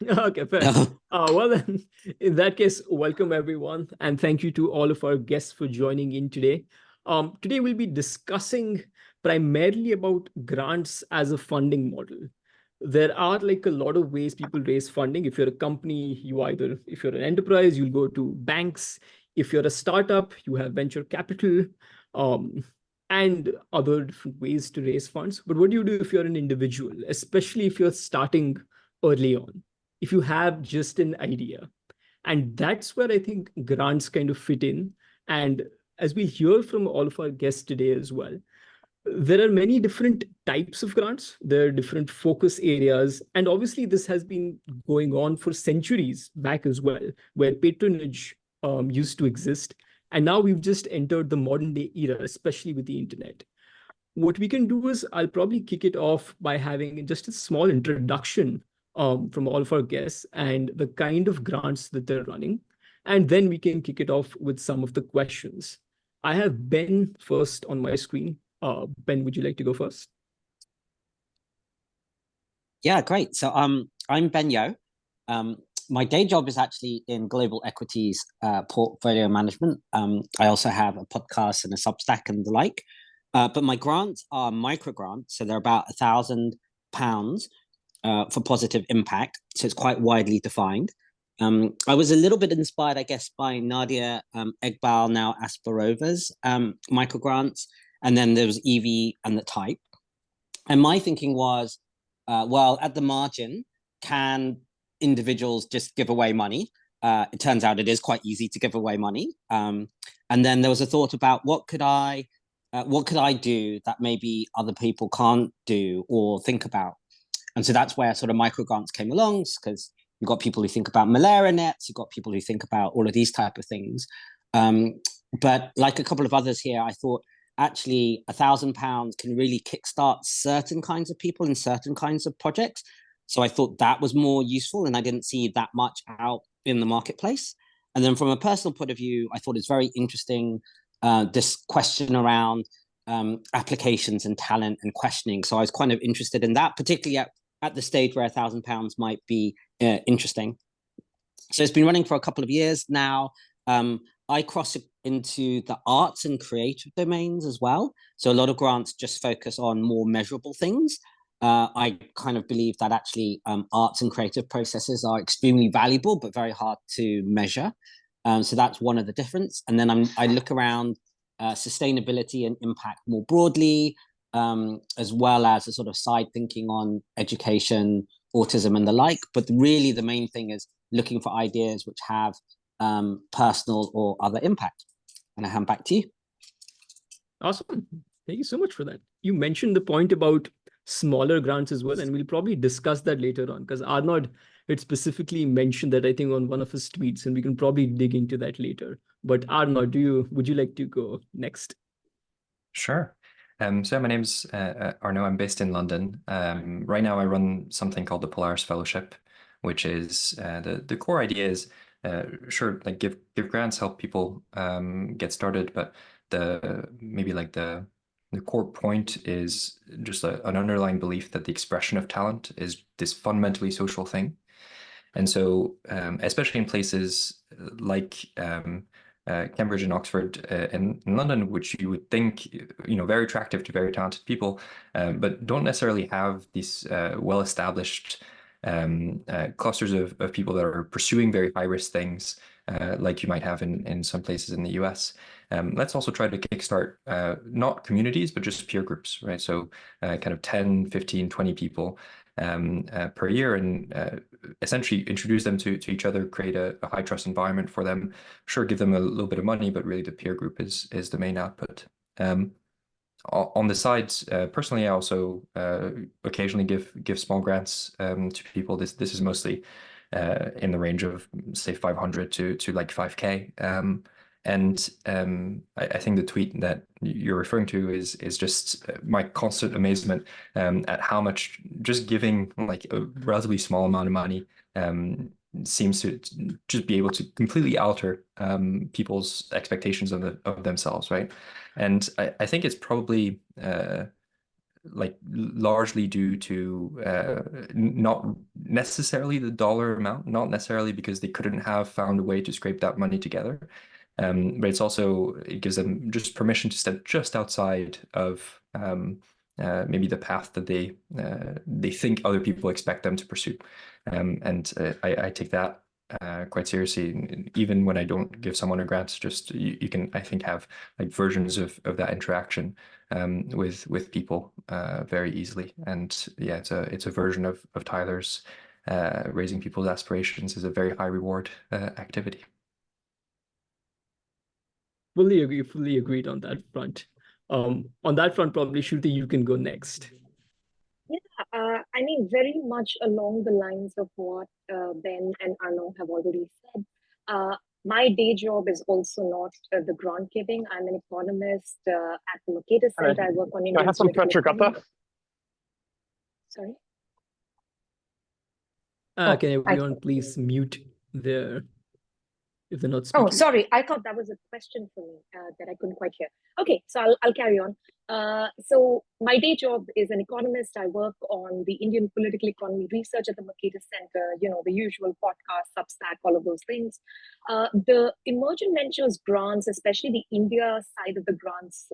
Okay, fair. Well, then, in that case, welcome everyone, and thank you to all of our guests for joining in today. Today, we'll be discussing primarily about grants as a funding model. There are like a lot of ways people raise funding. If you're a company, if you're an enterprise, you'll go to banks. If you're a startup, you have venture capital, um, and other different ways to raise funds. But what do you do if you're an individual, especially if you're starting early on? If you have just an idea. And that's where I think grants kind of fit in. And as we hear from all of our guests today as well, there are many different types of grants. There are different focus areas. And obviously, this has been going on for centuries back as well, where patronage used to exist. And now we've just entered the modern day era, especially with the internet. What we can do is I'll probably kick it off by having just a small introduction from all of our guests and the kind of grants that they're running. And then we can kick it off with some of the questions. I have Ben first on my screen. Ben, would you like to go first? Yeah, great. So I'm Ben Yeoh. My day job is actually in global equities portfolio management. I also have a podcast and a Substack and the like. But my grants are micro grants, so they're about £1,000 for positive impact. So it's quite widely defined. I was a little bit inspired, I guess, by Nadia Egbal, now Asparova's micro grants, and then there was Evie and the type. And my thinking was, well, at the margin, can individuals just give away money? It turns out it is quite easy to give away money. And then there was a thought about what could I do that maybe other people can't do or think about? And so that's where sort of micro grants came along, because you've got people who think about malaria nets, you've got people who think about all of these type of things. But like a couple of others here, I thought actually £1,000 can really kickstart certain kinds of people in certain kinds of projects. So I thought that was more useful, and I didn't see that much out in the marketplace. And then from a personal point of view, I thought it's very interesting, this question around applications and talent and questioning. So I was kind of interested in that, particularly at the stage where £1,000 might be interesting. So it's been running for a couple of years now. I cross into the arts and creative domains as well. So a lot of grants just focus on more measurable things. I kind of believe that actually arts and creative processes are extremely valuable, but very hard to measure. So that's one of the difference. And then I look around sustainability and impact more broadly, as well as a sort of side thinking on education, autism, and the like. But really, the main thing is looking for ideas which have personal or other impact. And I hand back to you. Awesome. Thank you so much for that. You mentioned the point about smaller grants as well, and we'll probably discuss that later on, because Arnaud had specifically mentioned that, I think, on one of his tweets, and we can probably dig into that later. But Arnaud, would you like to go next? Sure. So my name's Arnaud. I'm based in London. Right now, I run something called the Polaris Fellowship, which is the core idea is sure, like give grants, help people get started, but the core point is just an underlying belief that the expression of talent is this fundamentally social thing. And so, especially in places like Cambridge and Oxford in London, which you would think, very attractive to very talented people, but don't necessarily have these well-established clusters of people that are pursuing very high-risk things, like you might have in some places in the US. Let's also try to kickstart not communities, but just peer groups, right? So kind of 10, 15, 20 people per year, and essentially introduce them to each other, create a high trust environment for them. Sure, give them a little bit of money, but really the peer group is the main output. On the sides, personally, I also occasionally give small grants to people. This is mostly in the range of say 500 to like 5K. And I think the tweet that you're referring to is just my constant amazement at how much just giving like a relatively small amount of money seems to just be able to completely alter people's expectations of themselves, right? And I think it's probably like largely due to not necessarily the dollar amount, not necessarily because they couldn't have found a way to scrape that money together. But it gives them just permission to step just outside of maybe the path that they think other people expect them to pursue. I take that quite seriously. Even when I don't give someone a grant, just you can, I think, have like versions of that interaction with people very easily. And yeah, it's a version of Tyler's raising people's aspirations is a very high reward activity. Fully agreed on that front. On that front, probably Shruti, you can go next. Yeah, I mean, very much along the lines of what Ben and Arnaud have already said. My day job is also not the grant giving. I'm an economist at the Mercatus Center. I work on Indian. I have some Petrogata. Sorry. Can everyone please mute their if they're not speaking? Oh, sorry. I thought that was a question for me that I couldn't quite hear. Okay, so I'll carry on. So my day job is an economist. I work on the Indian political economy research at the Mercatus Center, the usual podcast, Substack, all of those things. The Emergent Ventures grants, especially the India side of the grants,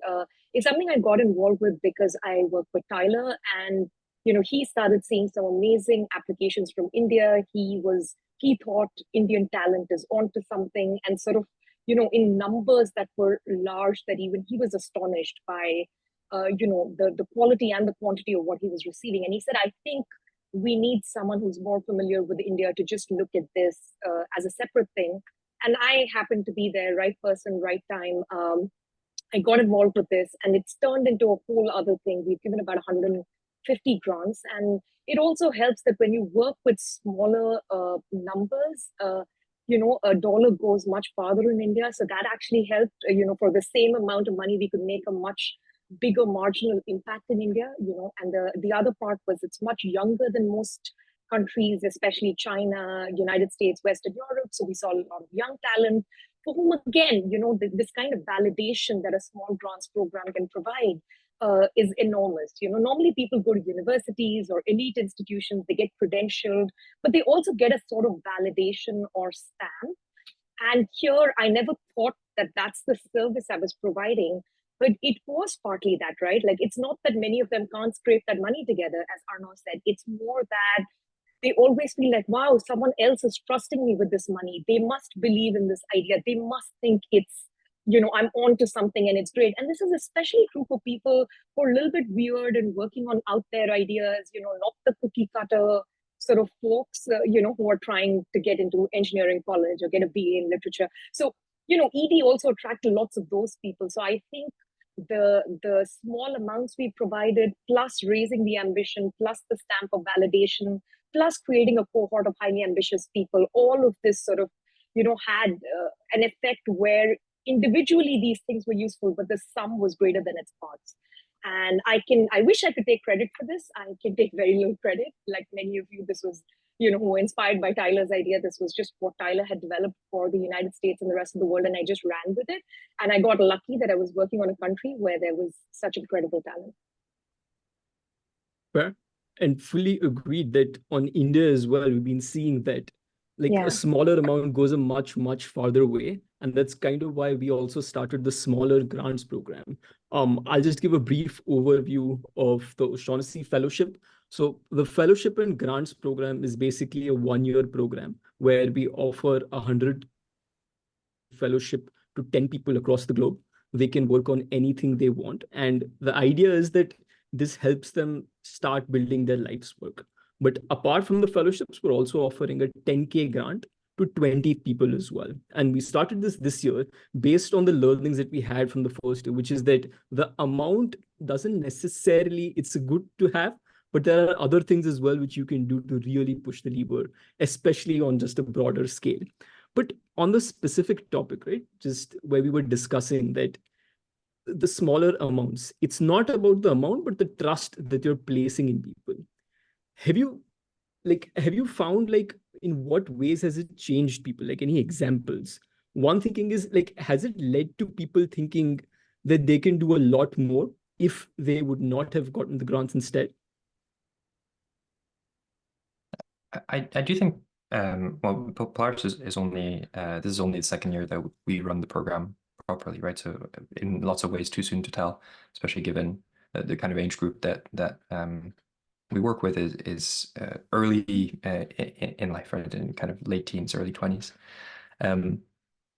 is something I got involved with because I work with Tyler, and he started seeing some amazing applications from India. He thought Indian talent is onto something, and sort of, in numbers that were large, that even he was astonished by, the quality and the quantity of what he was receiving. And he said, I think we need someone who's more familiar with India to just look at this as a separate thing. And I happened to be there, right person, right time. I got involved with this, and it's turned into a whole other thing. We've given about 150 grants, and it also helps that when you work with smaller numbers, a dollar goes much farther in India. So that actually helped, for the same amount of money, we could make a much bigger marginal impact in India, and the other part was it's much younger than most countries, especially China, United States, Western Europe. So we saw a lot of young talent for whom, again, this kind of validation that a small grants program can provide is enormous. Normally people go to universities or elite institutions, they get credentialed, but they also get a sort of validation or stamp. And here, I never thought that that's the service I was providing, but it was partly that, right? Like, it's not that many of them can't scrape that money together, as Arnaud said. It's more that they always feel like, wow, someone else is trusting me with this money. They must believe in this idea. They must think it's, I'm on to something and it's great. And this is especially true for people who are a little bit weird and working on out there ideas, not the cookie cutter sort of folks, who are trying to get into engineering college or get a BA in literature. So, ED also attracted lots of those people. So I think the small amounts we provided, plus raising the ambition, plus the stamp of validation, plus creating a cohort of highly ambitious people, all of this sort of, had an effect where individually these things were useful, but the sum was greater than its parts. And I wish I could take credit for this. I can take very little credit. Like many of you, this was, who were inspired by Tyler's idea. This was just what Tyler had developed for the United States and the rest of the world. And I just ran with it. And I got lucky that I was working on a country where there was such incredible talent. Fair. And fully agreed that on India as well, we've been seeing that a smaller amount goes a much, much farther away. And that's kind of why we also started the smaller grants program. I'll just give a brief overview of the O'Shaughnessy Fellowship. So the Fellowship and Grants program is basically a one-year program where we offer 100 fellowship to 10 people across the globe. They can work on anything they want. And the idea is that this helps them start building their life's work. But apart from the fellowships, we're also offering a 10K grant to 20 people as well. And we started this year based on the learnings that we had from the first year, which is that the amount doesn't necessarily, it's good to have, but there are other things as well which you can do to really push the lever, especially on just a broader scale. But on the specific topic, right, just where we were discussing that the smaller amounts, it's not about the amount, but the trust that you're placing in people. Have you found, in what ways has it changed people? Like, any examples? One thinking is, has it led to people thinking that they can do a lot more if they would not have gotten the grants instead? I do think well, Polaris is only this is only the second year that we run the program properly, right? So in lots of ways, too soon to tell, especially given the kind of age group that we work with is early in life, right? In kind of late teens, early 20s.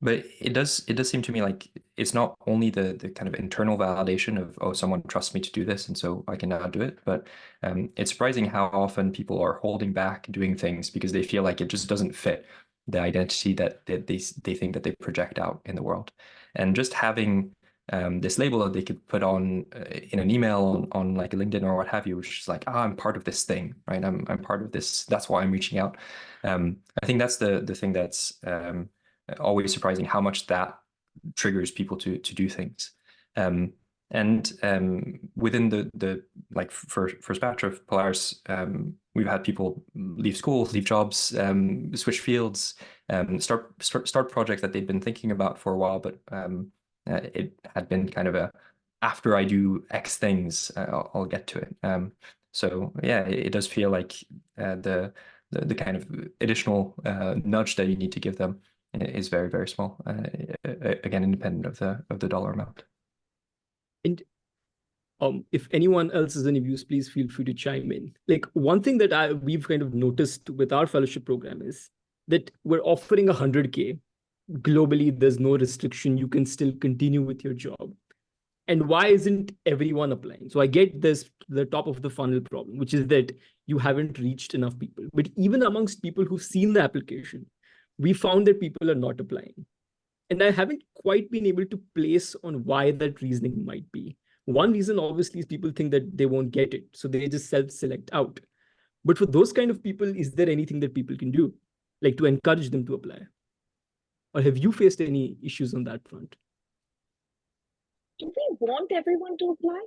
But it does seem to me like it's not only the kind of internal validation of, oh, someone trusts me to do this, and so I can now do it, but it's surprising how often people are holding back doing things because they feel like it just doesn't fit the identity that they think that they project out in the world. And just having this label that they could put on in an email on like a LinkedIn or what have you, which is like, I'm part of this thing, right? I'm part of this. That's why I'm reaching out. I think that's the thing that's always surprising, how much that triggers people to do things. And within the like first batch of Polaris, we've had people leave school, leave jobs, switch fields, start projects that they've been thinking about for a while, but it had been kind of a after I do X things, I'll get to it. So yeah, it does feel like the kind of additional nudge that you need to give them is very, very small. Again, independent of the dollar amount. And if anyone else has any views, please feel free to chime in. Like one thing that we've kind of noticed with our fellowship program is that we're offering 100K globally. There's no restriction. You can still continue with your job. And why isn't everyone applying? So I get this, the top of the funnel problem, which is that you haven't reached enough people. But even amongst people who've seen the application, we found that people are not applying. And I haven't quite been able to place on why that reasoning might be. One reason, obviously, is people think that they won't get it, so they just self-select out. But for those kind of people, is there anything that people can do, like to encourage them to apply? Or have you faced any issues on that front? Do we want everyone to apply?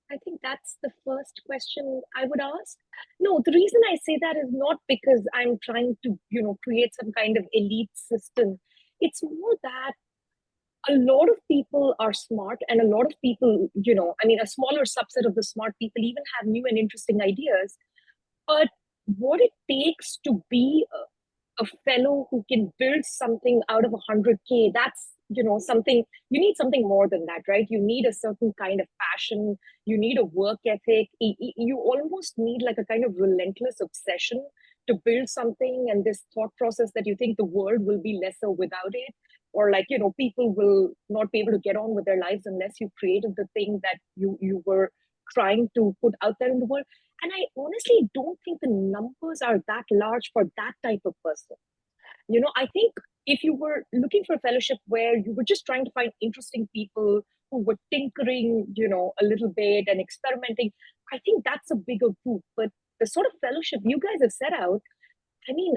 I think that's the first question I would ask. No, the reason I say that is not because I'm trying to, create some kind of elite system. It's more that a lot of people are smart, and a lot of people, a smaller subset of the smart people even have new and interesting ideas. But what it takes to be a fellow who can build something out of 100K, that's something, you need something more than that, right? You need a certain kind of passion, you need a work ethic, you almost need like a kind of relentless obsession to build something, and this thought process that you think the world will be lesser without it, or like people will not be able to get on with their lives unless you created the thing that you were trying to put out there in the world. And I honestly don't think the numbers are that large for that type of person. I think if you were looking for a fellowship where you were just trying to find interesting people who were tinkering, a little bit and experimenting, I think that's a bigger group. But the sort of fellowship you guys have set out, I mean,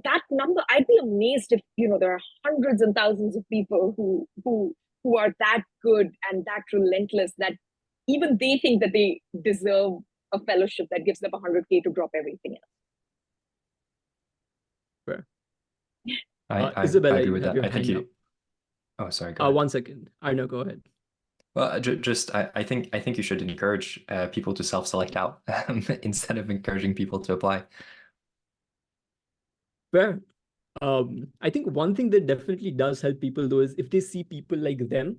that number, I'd be amazed if, there are hundreds and thousands of people who are that good and that relentless that even they think that they deserve a fellowship that gives them 100K to drop everything else. Fair. I Isabella, agree with have that. your I think hand you. Oh, sorry. Go ahead. 1 second. Arnaud, go ahead. Well, I think you should encourage people to self-select out instead of encouraging people to apply. Fair. I think one thing that definitely does help people though is if they see people like them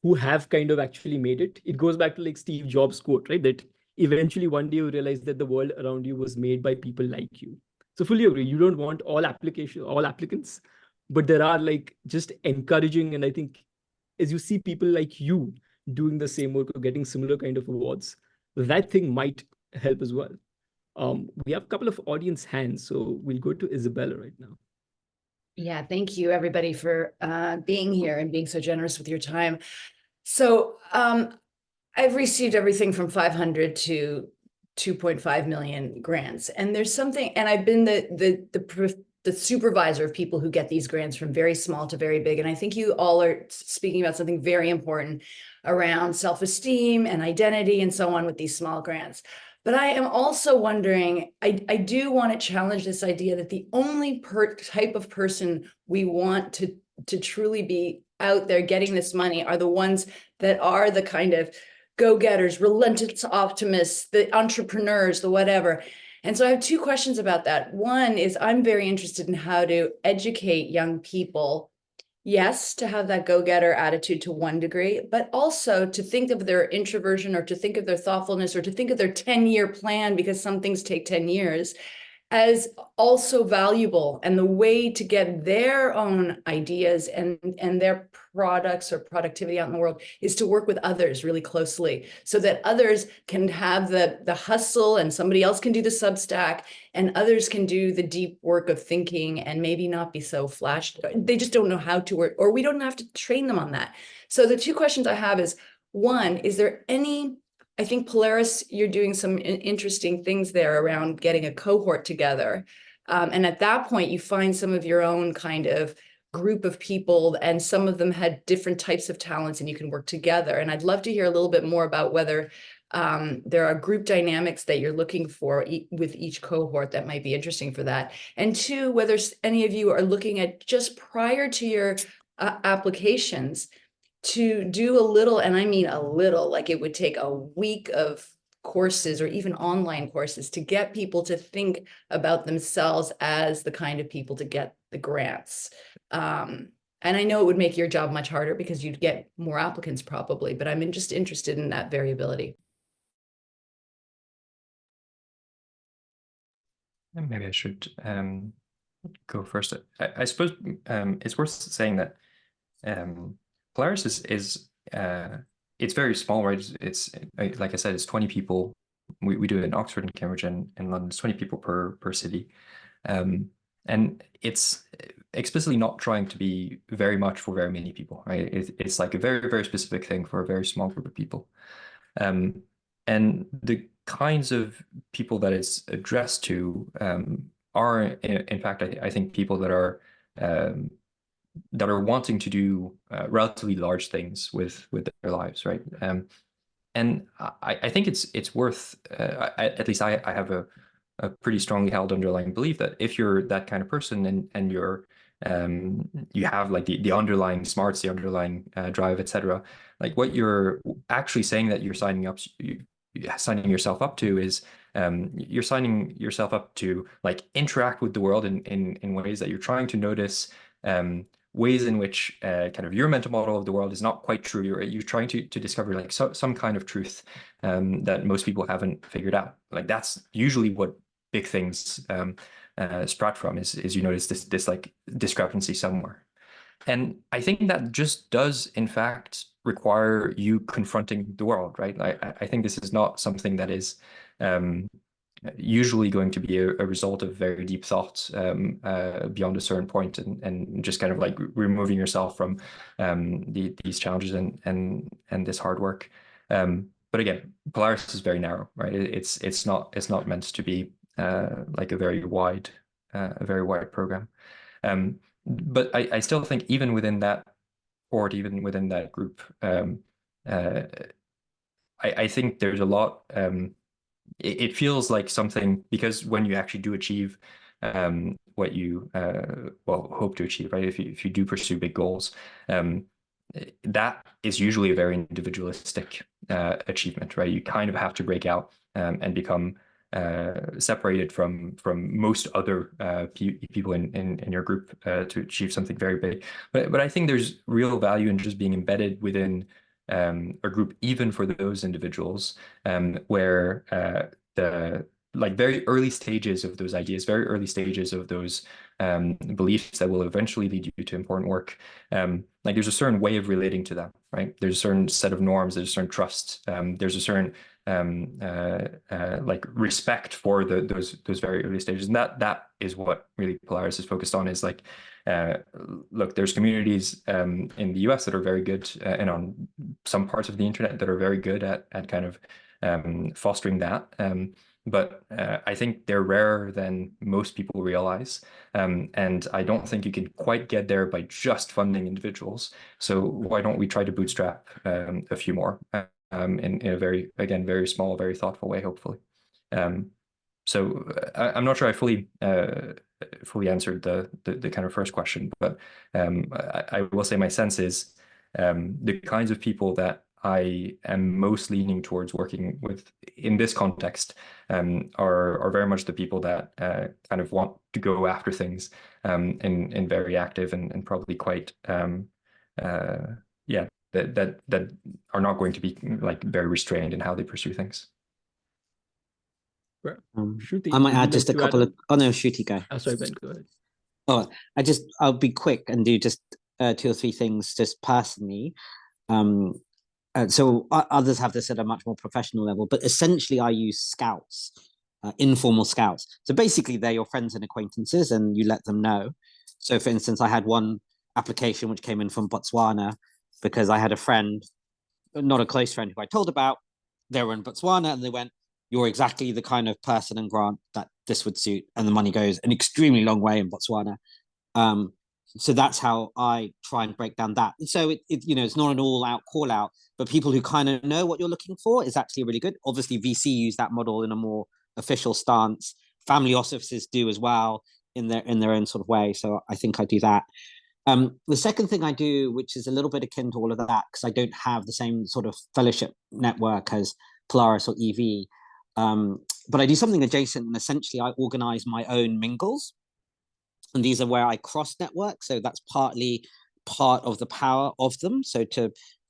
who have kind of actually made it. It goes back to like Steve Jobs' quote, right? That eventually one day you realize that the world around you was made by people like you. So fully agree. You don't want all applicants, but there are like just encouraging. And I think as you see people like you doing the same work or getting similar kind of awards, that thing might help as well. We have a couple of audience hands, so we'll go to Isabella right now. Yeah, thank you everybody for being here and being so generous with your time. So I've received everything from 500 to 2.5 million grants, and there's something, and I've been the supervisor of people who get these grants from very small to very big. And I think you all are speaking about something very important around self-esteem and identity and so on with these small grants. But I am also wondering, I do want to challenge this idea that the only type of person we want to truly be out there getting this money are the ones that are the kind of go-getters, relentless optimists, the entrepreneurs, the whatever. And so I have two questions about that. One is I'm very interested in how to educate young people, yes, to have that go-getter attitude to one degree, but also to think of their introversion, or to think of their thoughtfulness, or to think of their 10-year plan, because some things take 10 years, as also valuable, and the way to get their own ideas and their products or productivity out in the world is to work with others really closely, so that others can have the hustle, and somebody else can do the Substack, and others can do the deep work of thinking, and maybe not be so flashed. They just don't know how to work, or we don't have to train them on that. So the two questions I have is, one, is there any, I think Polaris, you're doing some interesting things there around getting a cohort together. And at that point, you find some of your own kind of group of people, and some of them had different types of talents, and you can work together. And I'd love to hear a little bit more about whether there are group dynamics that you're looking for with each cohort that might be interesting for that. And two, whether any of you are looking at, just prior to your applications, to do a little, and I mean a little, like it would take a week of courses or even online courses to get people to think about themselves as the kind of people to get the grants. And I know it would make your job much harder because you'd get more applicants probably, but I'm just interested in that variability. Maybe I should go first. I suppose it's worth saying that Polaris is it's very small, right? It's like I said, it's 20 people. We do it in Oxford and Cambridge and London. It's 20 people per city, and it's explicitly not trying to be very much for very many people, right? It's like a very, very specific thing for a very small group of people, and the kinds of people that it's addressed to are, in fact, I think people that are wanting to do relatively large things with their lives, right? And I think it's worth, at least I have a pretty strongly held underlying belief that if you're that kind of person, and you're you have like the underlying smarts, the underlying drive, etc., like what you're actually saying that you're signing yourself up to is you're signing yourself up to like interact with the world in ways that you're trying to notice ways in which kind of your mental model of the world is not quite true. You're trying to discover like some kind of truth that most people haven't figured out. Like that's usually what big things sprout from, is you notice this like discrepancy somewhere. And I think that just does, in fact, require you confronting the world, right? I think this is not something that is usually going to be a result of very deep thoughts beyond a certain point, and just kind of like removing yourself from these challenges and this hard work. But again, Polaris is very narrow, right? It's not meant to be like a very wide program. But I still think even within that cohort, even within that group, I think there's a lot. It feels like something, because when you actually do achieve what you hope to achieve, right? If you do pursue big goals, that is usually a very individualistic achievement, right? You kind of have to break out and become separated from most other people in your group to achieve something very big. But I think there's real value in just being embedded within a group, even for those individuals, where the like very early stages of those ideas, very early stages of those beliefs that will eventually lead you to important work. Like there's a certain way of relating to them, right? There's a certain set of norms, there's a certain trust, there's a certain like respect for those very early stages, and that is what really Polaris is focused on. Is like, look, there's communities in the US that are very good, and on some parts of the internet that are very good at kind of fostering that. But I think they're rarer than most people realize. And I don't think you can quite get there by just funding individuals. So why don't we try to bootstrap a few more in a very, again, very small, very thoughtful way, hopefully. So I'm not sure I fully answered the kind of first question, but I will say my sense is the kinds of people that I am most leaning towards working with in this context are very much the people that kind of want to go after things in very active and probably quite yeah, that are not going to be like very restrained in how they pursue things. Shruti, I might would you add just like a to couple add of. Oh no, Shruti, go. sorry, Ben, go ahead. Oh, I'll be quick and do just 2 or 3 things just personally. So others have this at a much more professional level, but essentially I use scouts, informal scouts. So basically they're your friends and acquaintances and you let them know. So for instance, I had one application which came in from Botswana because I had a friend, not a close friend who I told about, they were in Botswana and they went, you're exactly the kind of person and grant that this would suit. And the money goes an extremely long way in Botswana. So that's how I try and break down that. So it's not an all out call out, but people who kind of know what you're looking for is actually really good. Obviously, VC use that model in a more official stance. Family offices do as well in their own sort of way. So I think I do that. The second thing I do, which is a little bit akin to all of that, because I don't have the same sort of fellowship network as Polaris or EV, but I do something adjacent, and essentially I organize my own mingles. And these are where I cross network. So that's partly part of the power of them. So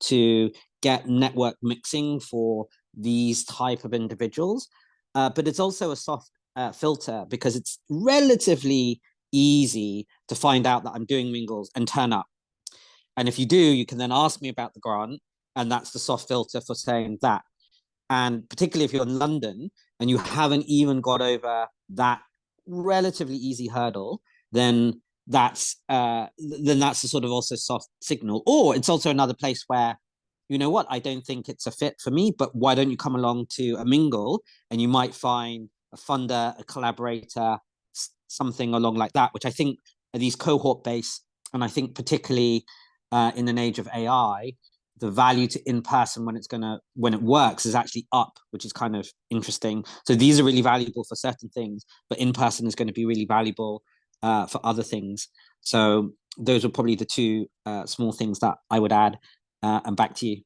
to get network mixing for these type of individuals. But it's also a soft filter because it's relatively easy to find out that I'm doing mingles and turn up. And if you do, you can then ask me about the grant. And that's the soft filter for saying that. And particularly if you're in London and you haven't even got over that relatively easy hurdle, then that's a sort of also soft signal. Or it's also another place where, you know what, I don't think it's a fit for me, but why don't you come along to a mingle and you might find a funder, a collaborator, something along like that, which I think are these cohort based. And I think particularly in an age of AI, the value to in-person when it works is actually up, which is kind of interesting. So these are really valuable for certain things, but in-person is going to be really valuable for other things. So those are probably the 2 small things that I would add. And back to you.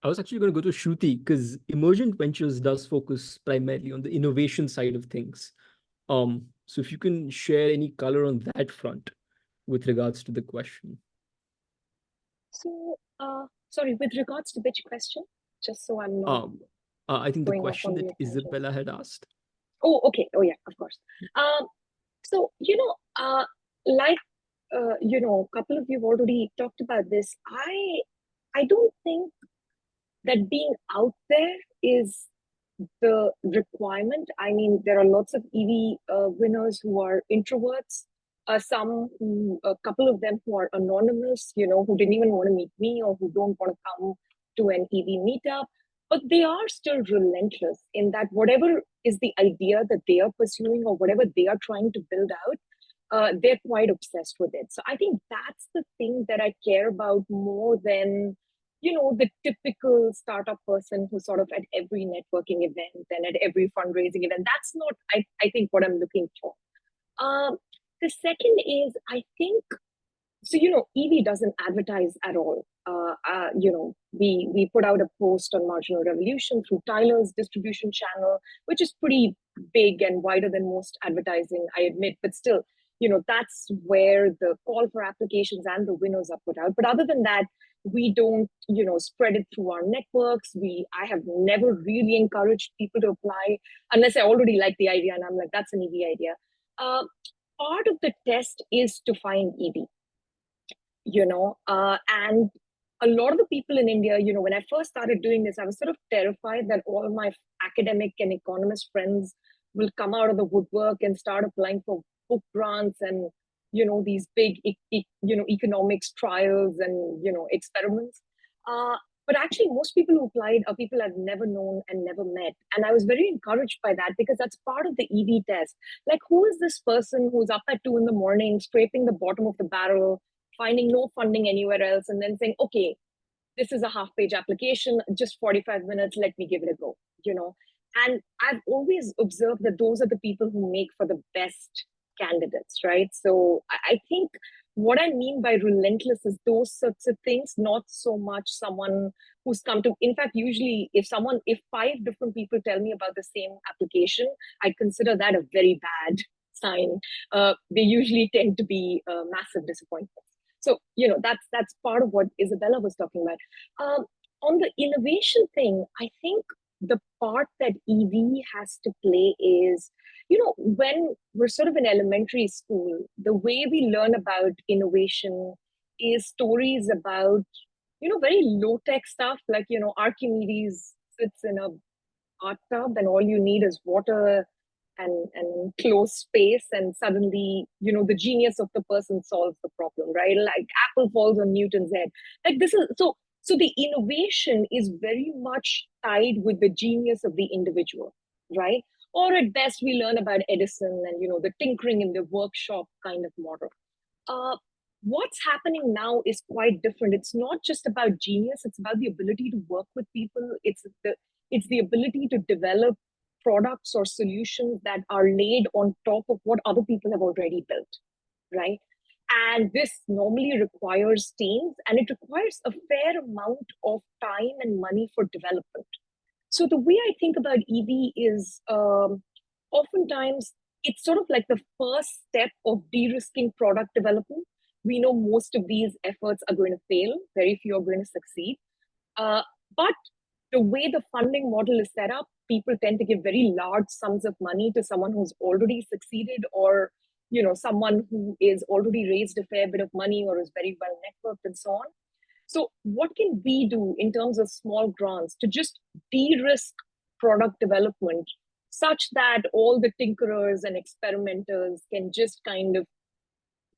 I was actually going to go to Shruti because Emergent Ventures does focus primarily on the innovation side of things. So if you can share any color on that front with regards to the question. So, sorry, with regards to which question? Just so I'm not. I think the going off question on that your tangent. Isabella had asked. Oh, okay. Oh, yeah, of course. So, like, a couple of you've already talked about this. I don't think that being out there is the requirement. I mean, there are lots of EV winners who are introverts. A couple of them who are anonymous, who didn't even want to meet me or who don't want to come to an EV meetup. But they are still relentless in that whatever is the idea that they are pursuing or whatever they are trying to build out, they're quite obsessed with it. So I think that's the thing that I care about more than the typical startup person who's sort of at every networking event and at every fundraising event. That's not, I think, what I'm looking for. The second is, I think, so, EV doesn't advertise at all. We put out a post on Marginal Revolution through Tyler's distribution channel, which is pretty big and wider than most advertising, I admit, but still, that's where the call for applications and the winners are put out. But other than that, we don't, spread it through our networks. I have never really encouraged people to apply unless I already like the idea and I'm like, that's an EV idea. Part of the test is to find EV, and a lot of the people in India, when I first started doing this, I was sort of terrified that all my academic and economist friends will come out of the woodwork and start applying for book grants and, these big, economics trials and, experiments. But actually, most people who applied are people I've never known and never met. And I was very encouraged by that because that's part of the EV test. Like, who is this person who's up at 2 a.m, scraping the bottom of the barrel, finding no funding anywhere else, and then saying, okay, this is a half-page application, just 45 minutes, let me give it a go, And I've always observed that those are the people who make for the best candidates, right? So I think what I mean by relentless is those sorts of things, not so much someone who's come to, in fact, usually if 5 different people tell me about the same application, I consider that a very bad sign. They usually tend to be massive disappointments. So, that's part of what Isabella was talking about. On the innovation thing, I think the part that EV has to play is, when we're sort of in elementary school, the way we learn about innovation is stories about, very low-tech stuff, like, Archimedes sits in a hot tub and all you need is water and close space, and suddenly, the genius of the person solves the problem, right? Like apple falls on Newton's head. Like this is so the innovation is very much tied with the genius of the individual, right? Or at best, we learn about Edison and the tinkering in the workshop kind of model. What's happening now is quite different. It's not just about genius; it's about the ability to work with people. It's the ability to develop products or solutions that are laid on top of what other people have already built, right? And this normally requires teams, and it requires a fair amount of time and money for development. So the way I think about EV is oftentimes it's sort of like the first step of de-risking product development. We know most of these efforts are going to fail. Very few are going to succeed. But the way the funding model is set up, people tend to give very large sums of money to someone who's already succeeded, or someone who is already raised a fair bit of money or is very well networked and so on. So what can we do in terms of small grants to just de-risk product development such that all the tinkerers and experimenters can just kind of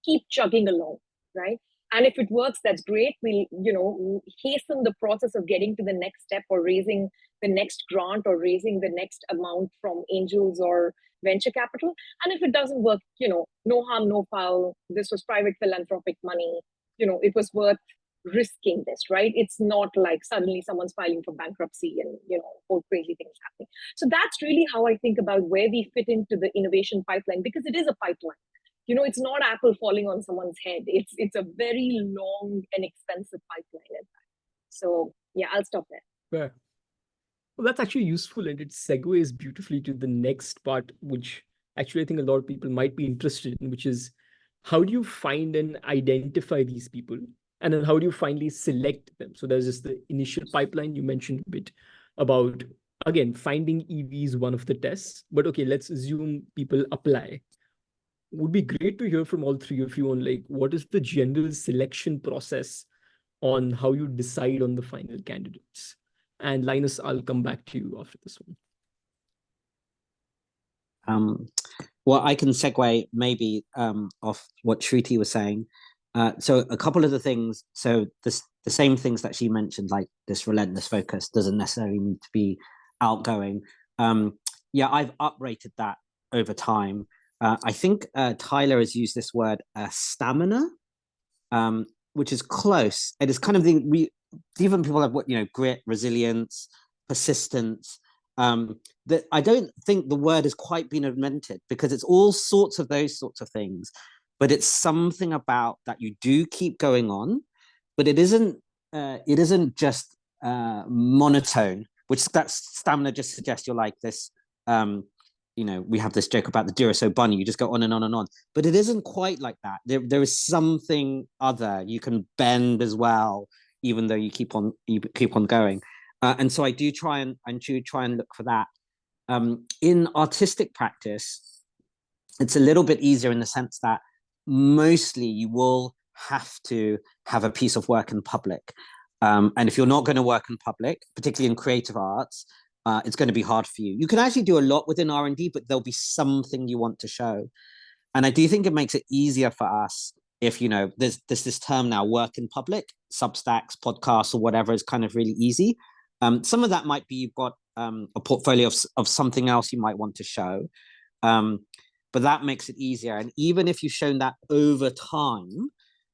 keep chugging along, right? And if it works, that's great. We'll, hasten the process of getting to the next step, or raising the next grant, or raising the next amount from angels or venture capital. And if it doesn't work, no harm, no foul. This was private philanthropic money. It was worth risking this, right? It's not like suddenly someone's filing for bankruptcy and, all crazy things happening. So that's really how I think about where we fit into the innovation pipeline, because it is a pipeline. It's not apple falling on someone's head. It's a very long and expensive pipeline, in fact. So yeah, I'll stop there. Fair. Well, that's actually useful, and it segues beautifully to the next part, which actually I think a lot of people might be interested in, which is how do you find and identify these people? And then how do you finally select them? So there's just the initial pipeline. You mentioned a bit about, again, finding EV is one of the tests, but okay, let's assume people apply. Would be great to hear from all three of you on what is the general selection process on how you decide on the final candidates. And Linus, I'll come back to you after this one. Well, I can segue maybe off what Shruti was saying. So a couple of the things, so the same things that she mentioned, like this relentless focus doesn't necessarily need to be outgoing. Yeah, I've uprated that over time. I think Tyler has used this word stamina, which is close. It is kind of different people have grit, resilience, persistence. That I don't think the word has quite been invented, because it's all sorts of those sorts of things, but it's something about that you do keep going on, but it isn't just monotone, which that stamina just suggests you're like this. We have this joke about the Duracell bunny. You just go on and on and on, but it isn't quite like that. There is something other. You can bend as well, even though you keep on going. And so I do try and look for that. In artistic practice, it's a little bit easier in the sense that mostly you will have to have a piece of work in public. And if you're not going to work in public, particularly in creative arts, it's going to be hard for you. You can actually do a lot within R&D, but there'll be something you want to show. And I do think it makes it easier for us if, there's this term now, work in public, Substacks, podcasts, or whatever is kind of really easy. Some of that might be you've got a portfolio of something else you might want to show. But that makes it easier. And even if you've shown that over time,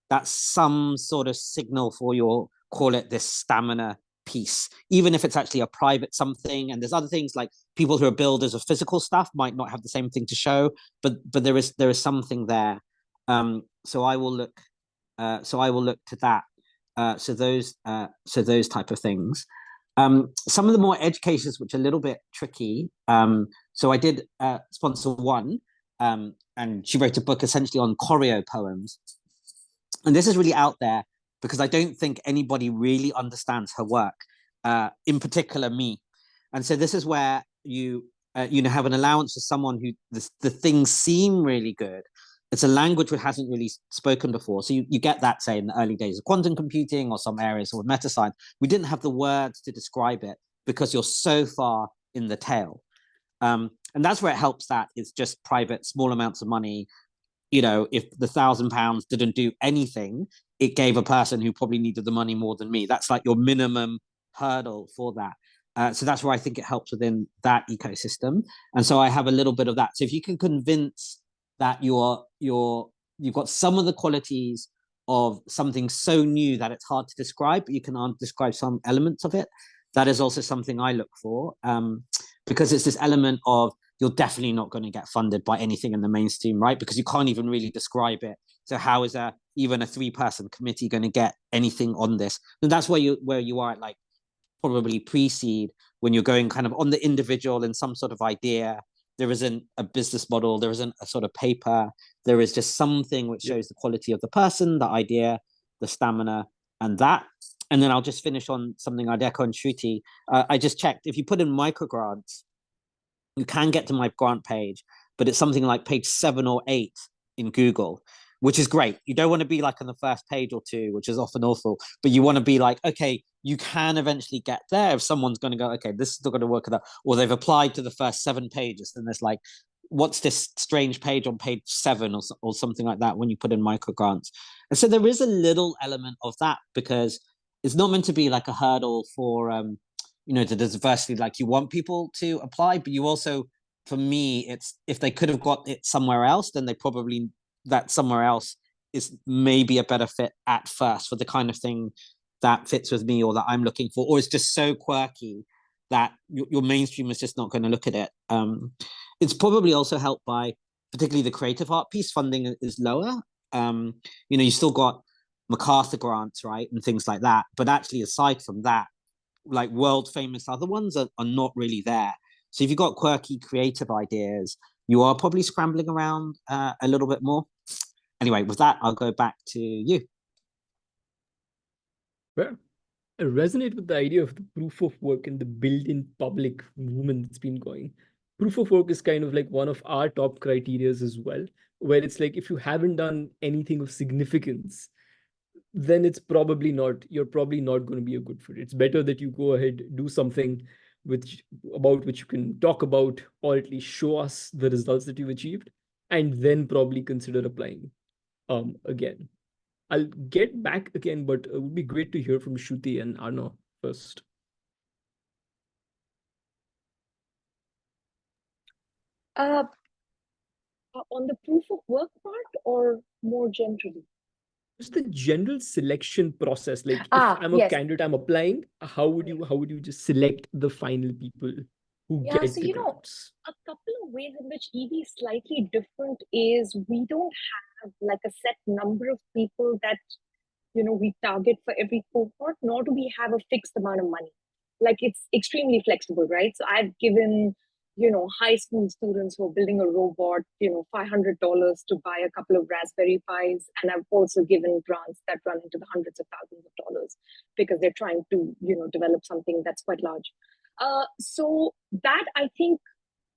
that's some sort of signal for your, call it this stamina piece, even if it's actually a private something. And there's other things like people who are builders of physical stuff might not have the same thing to show, but there is something there. So I will look So I will look to that. So those type of things. Some of the more edge cases, which are a little bit tricky. So I did sponsor one, and she wrote a book essentially on choreo poems. And this is really out there because I don't think anybody really understands her work, in particular me. And so this is where you have an allowance for someone who the things seem really good. It's a language which hasn't really spoken before. So you get that, say, in the early days of quantum computing or some areas of meta science. We didn't have the words to describe it because you're so far in the tail. And that's where it helps that it's just private, small amounts of money. If the £1,000 didn't do anything, it gave a person who probably needed the money more than me. That's like your minimum hurdle for that. So that's where I think it helps within that ecosystem. And so I have a little bit of that. So if you can convince that you've got some of the qualities of something so new that it's hard to describe, but you can describe some elements of it, that is also something I look for, because it's this element of you're definitely not going to get funded by anything in the mainstream, right? Because you can't even really describe it. So how is even a 3-person committee going to get anything on this? And that's where you are at, like, probably pre-seed, when you're going kind of on the individual in some sort of idea. There isn't a business model, there isn't a sort of paper, there is just something which shows the quality of the person, the idea, the stamina, and that. And then I'll just finish on something I'd echo on Shruti. I just checked, if you put in microgrants, you can get to my grant page, but it's something like page 7 or 8 in Google, which is great. You don't want to be like on the first page or 2, which is often awful, but you want to be like, okay, you can eventually get there. If someone's going to go, okay, this is not going to work, or they've applied to the first 7 pages, then there's like, what's this strange page on page 7 or something like that when you put in microgrants. And so there is a little element of that, because it's not meant to be like a hurdle for the diversity. Like, you want people to apply, but you also, for me, it's if they could have got it somewhere else, then they probably, that somewhere else is maybe a better fit at first for the kind of thing that fits with me or that I'm looking for, or it's just so quirky that your mainstream is just not going to look at it. It's probably also helped by, particularly the creative art piece, funding is lower. You still got MacArthur grants, right, and things like that. But actually, aside from that, like world famous other ones are not really there. So if you've got quirky creative ideas, you are probably scrambling around a little bit more. Anyway, with that, I'll go back to you. Well, I resonate with the idea of the proof of work and the built-in public movement that's been going. Proof of work is kind of like one of our top criterias as well, where it's like, if you haven't done anything of significance, then you're probably not going to be a good fit. It's better that you go ahead, do something about which you can talk about, or at least show us the results that you've achieved, and then probably consider applying again. I'll get back again, but it would be great to hear from Shruti and Arnaud first. On the proof of work part, or more generally? Just the general selection process. Like, if I'm a candidate, I'm applying, how would you just select the final people who get the grants? A couple of ways in which EV is slightly different is we don't have like a set number of people that we target for every cohort, nor do we have a fixed amount of money. Like, it's extremely flexible, right? So I've given high school students who are building a robot, $500 to buy a couple of Raspberry Pis. And I've also given grants that run into the hundreds of thousands of dollars because they're trying to, develop something that's quite large. So that, I think,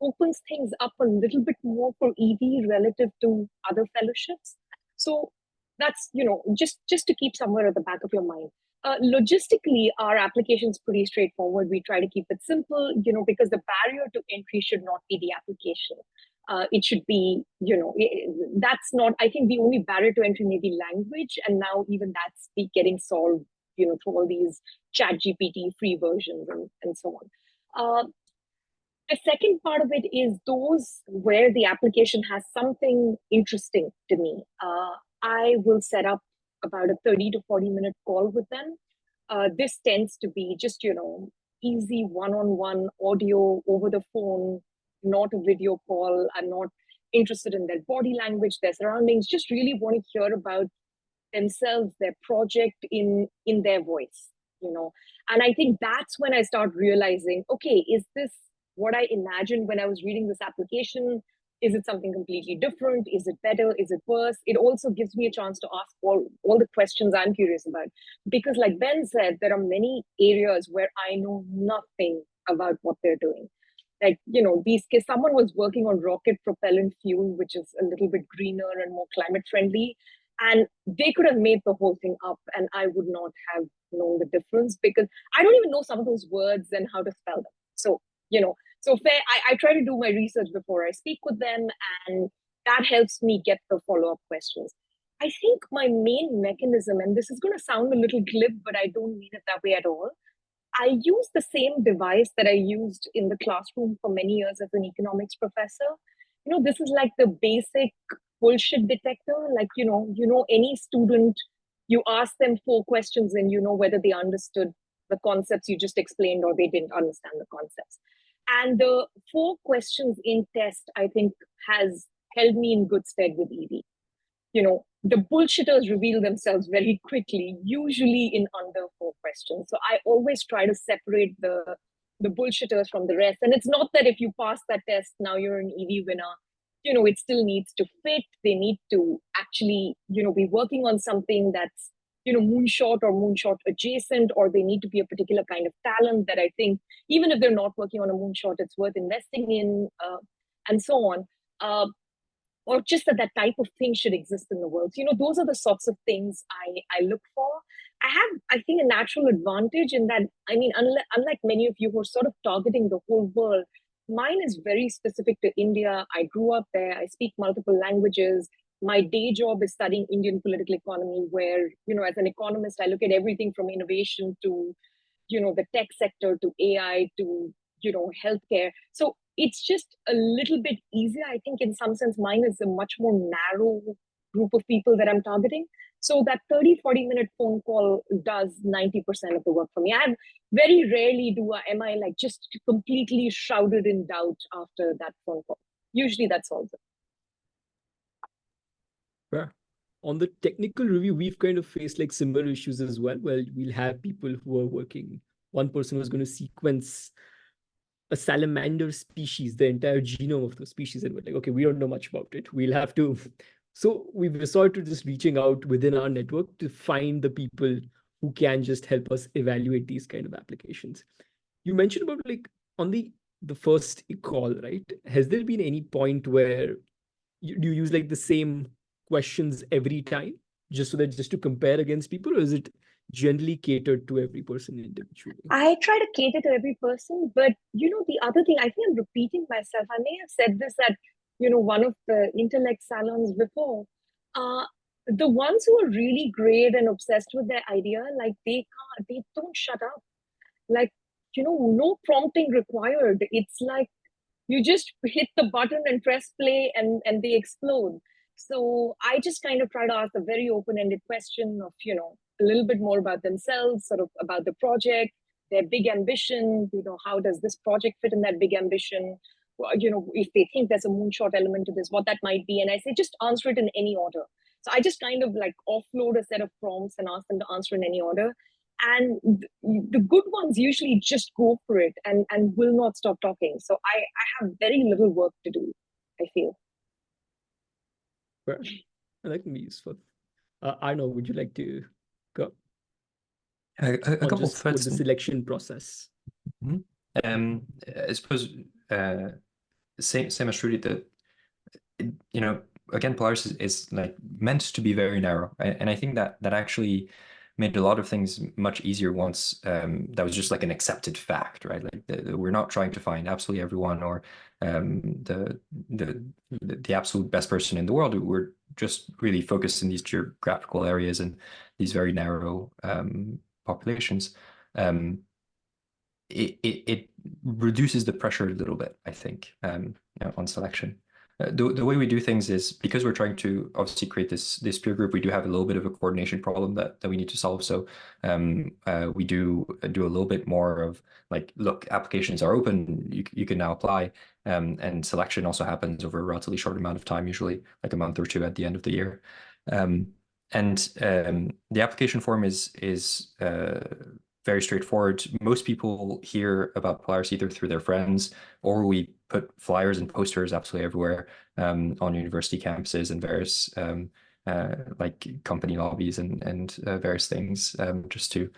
opens things up a little bit more for EV relative to other fellowships. So that's, just to keep somewhere at the back of your mind. Logistically, our application is pretty straightforward. We try to keep it simple, because the barrier to entry should not be the application. It should be, that's not, I think the only barrier to entry may be language. And now even that's getting solved, through all these ChatGPT free versions and so on. The second part of it is those where the application has something interesting to me. I will set up about a 30 to 40-minute call with them. This tends to be just, easy one-on-one audio over the phone, not a video call. I'm not interested in their body language, their surroundings, just really want to hear about themselves, their project in their voice, And I think that's when I start realizing, okay, is this what I imagined when I was reading this application? Is it something completely different? Is it better? Is it worse? It also gives me a chance to ask all the questions I'm curious about. Because like Ben said, there are many areas where I know nothing about what they're doing. Like, someone was working on rocket propellant fuel, which is a little bit greener and more climate friendly. And they could have made the whole thing up and I would not have known the difference because I don't even know some of those words and how to spell them. So, I try to do my research before I speak with them, and that helps me get the follow-up questions. I think my main mechanism, and this is going to sound a little glib, but I don't mean it that way at all. I use the same device that I used in the classroom for many years as an economics professor. This is like the basic bullshit detector. Like, any student, you ask them 4 questions and you know whether they understood the concepts you just explained or they didn't understand the concepts. And the 4 questions in test, I think, has held me in good stead with EV. The bullshitters reveal themselves very quickly, usually in under 4 questions. So I always try to separate the bullshitters from the rest. And it's not that if you pass that test, now you're an EV winner. It still needs to fit. They need to actually, be working on something that's, moonshot or moonshot adjacent, or they need to be a particular kind of talent that I think, even if they're not working on a moonshot, it's worth investing in, and so on. Or just that type of thing should exist in the world. Those are the sorts of things I look for. I have, I think, a natural advantage in that, unlike many of you who are sort of targeting the whole world, mine is very specific to India. I grew up there. I speak multiple languages. My day job is studying Indian political economy, where, as an economist, I look at everything from innovation to, the tech sector to AI to, healthcare. So it's just a little bit easier. I think in some sense, mine is a much more narrow group of people that I'm targeting. So that 30-40 minute phone call does 90% of the work for me. I very rarely am I like just completely shrouded in doubt after that phone call. Usually that solves it. Yeah. On the technical review, we've kind of faced like similar issues as well. Well, we'll have people who are working. One person was going to sequence a salamander species, the entire genome of the species, and we're like, okay, we don't know much about it. We'll have to. So we've resorted to just reaching out within our network to find the people who can just help us evaluate these kind of applications. You mentioned about like on the first call, right? Has there been any point where do you use like the same questions every time just to compare against people, or is it generally catered to every person individually? I try to cater to every person, but the other thing, I think I'm repeating myself. I may have said this at one of the intellect salons before. The ones who are really great and obsessed with their idea, like they don't shut up. Like, no prompting required. It's like you just hit the button and press play and they explode. So I just kind of try to ask a very open-ended question of, a little bit more about themselves, sort of about the project, their big ambition, how does this project fit in that big ambition? If they think there's a moonshot element to this, what that might be. And I say, just answer it in any order. So I just kind of like offload a set of prompts and ask them to answer in any order. And the good ones usually just go for it and will not stop talking. So I have very little work to do, I feel. Well, that can be useful. Arnaud, would you like to go? A couple of thoughts. The selection process. Mm-hmm. I suppose same as Shruti, that again, Polaris is like meant to be very narrow, and I think that actually made a lot of things much easier once that was just like an accepted fact, right? Like we're not trying to find absolutely everyone or the absolute best person in the world. We're just really focused in these geographical areas and these very narrow populations. It reduces the pressure a little bit, I think, on selection. The way we do things is because we're trying to obviously create this peer group, we do have a little bit of a coordination problem that we need to solve. So we do a little bit more of like, look, applications are open, you can now apply, and selection also happens over a relatively short amount of time, usually like a month or two at the end of the year. And the application form is very straightforward. Most people hear about Polaris either through their friends, or we put flyers and posters absolutely everywhere on university campuses and various like company lobbies and various things. Just to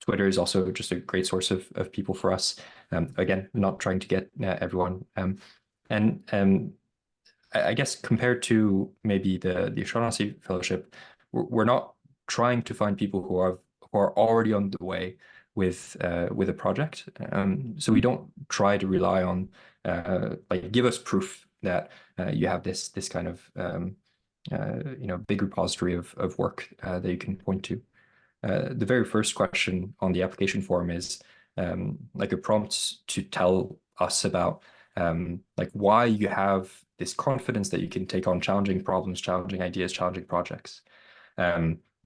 Twitter is also just a great source of people for us. Again, not trying to get everyone. I guess compared to maybe the Astronacy Fellowship, we're not trying to find people who are already on the way with a project. So we don't try to rely on like give us proof that you have this kind of big repository of work that you can point to. The very first question on the application form is like a prompt to tell us about like why you have this confidence that you can take on challenging problems, challenging ideas, challenging projects.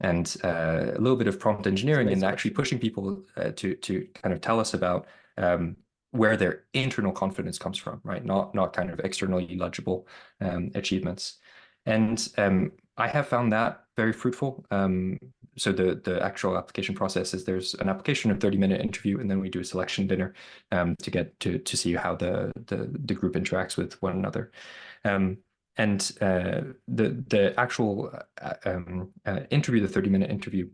And a little bit of prompt engineering and actually pushing people to kind of tell us about where their internal confidence comes from, right? Not kind of externally legible achievements. And I have found that very fruitful. So the actual application process is there's an application, a 30-minute interview, and then we do a selection dinner to get to see how the group interacts with one another. And the actual interview, the 30-minute interview,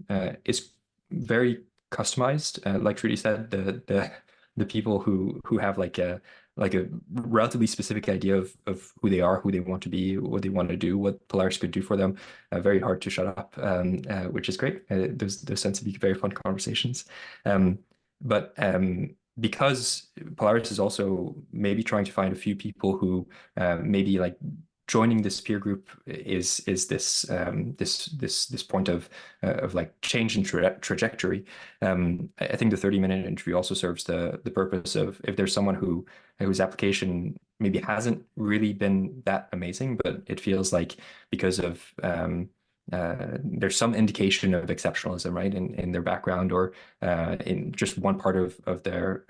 is very customized. Like Shruti said, the people who have like a relatively specific idea of who they are, who they want to be, what they want to do, what Polaris could do for them, very hard to shut up, which is great. Those tend to be very fun conversations. But because Polaris is also maybe trying to find a few people who maybe like joining this peer group is this point of like change in trajectory. I think the 30-minute interview also serves the purpose of if there's someone whose application maybe hasn't really been that amazing, but it feels like because of there's some indication of exceptionalism, right, in their background or in just one part of the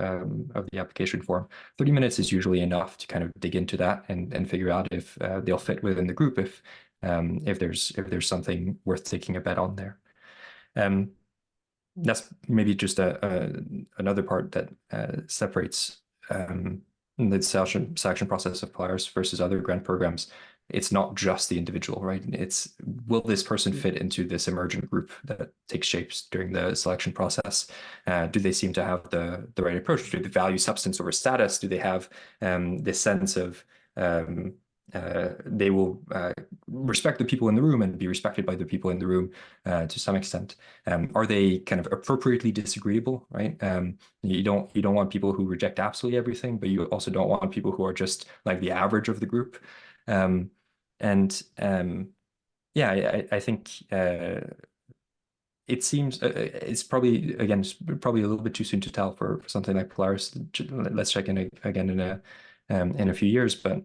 application form. 30 minutes is usually enough to kind of dig into that and figure out if they'll fit within the group, if there's something worth taking a bet on there. That's maybe just another part that separates the selection process of Polaris versus other grant programs. It's not just the individual, right? It's will this person fit into this emergent group that takes shapes during the selection process? Do they seem to have the right approach? Do they value substance over status? Do they have this sense of they will respect the people in the room and be respected by the people in the room to some extent? Are they kind of appropriately disagreeable, right? You don't want people who reject absolutely everything, but you also don't want people who are just like the average of the group. Yeah, I think it seems it's probably a little bit too soon to tell for something like Polaris. Let's check in again in a few years, but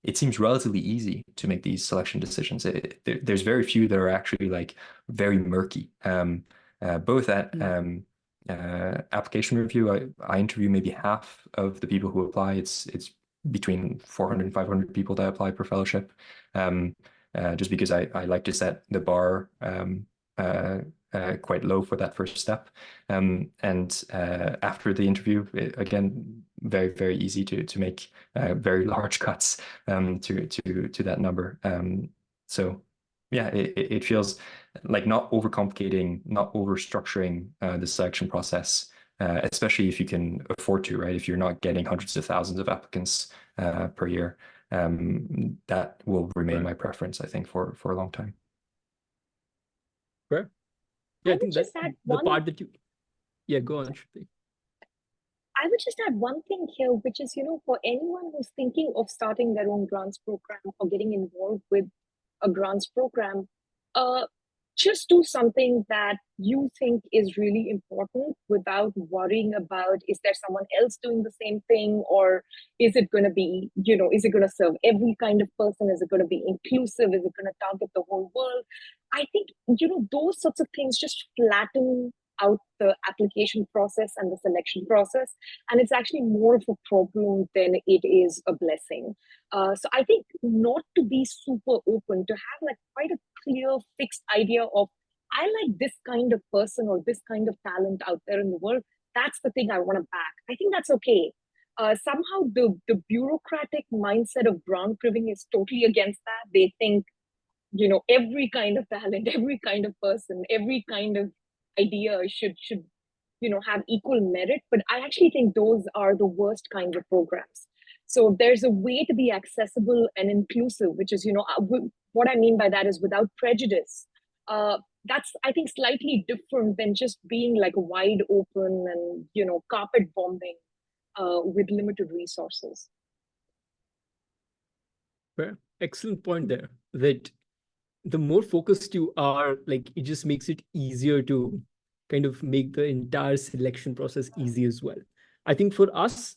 it seems relatively easy to make these selection decisions. There's very few that are actually like very murky. Both at application review, I interview maybe half of the people who apply. It's between 400 and 500 people that apply per fellowship, just because I like to set the bar quite low for that first step. And after the interview, again, very, very easy to make very large cuts to that number. So yeah, it feels like not overcomplicating, not overstructuring the selection process, especially if you can afford to, right? If you're not getting hundreds of thousands of applicants per year, that will remain my preference, I think, for a long time. Fair. Yeah, I think just that's add the one- part that you. Yeah, go on, Shruti. I would just add one thing here, which is, for anyone who's thinking of starting their own grants program or getting involved with a grants program, just do something that you think is really important without worrying about, is there someone else doing the same thing? Or is it going to be, is it going to serve every kind of person? Is it going to be inclusive? Is it going to target the whole world? I think, those sorts of things just flatten out the application process and the selection process. And it's actually more of a problem than it is a blessing. So I think not to be super open, to have like quite a clear, fixed idea of, I like this kind of person or this kind of talent out there in the world. That's the thing I want to back. I think that's okay. Somehow the bureaucratic mindset of brown priving is totally against that. They think, every kind of talent, every kind of person, every kind of idea should have equal merit. But I actually think those are the worst kinds of programs. So there's a way to be accessible and inclusive, which is, what I mean by that is without prejudice. That's, I think, slightly different than just being like wide open and, carpet bombing with limited resources. Fair. Excellent point there, that the more focused you are, like, it just makes it easier to kind of make the entire selection process easy as well. I think for us,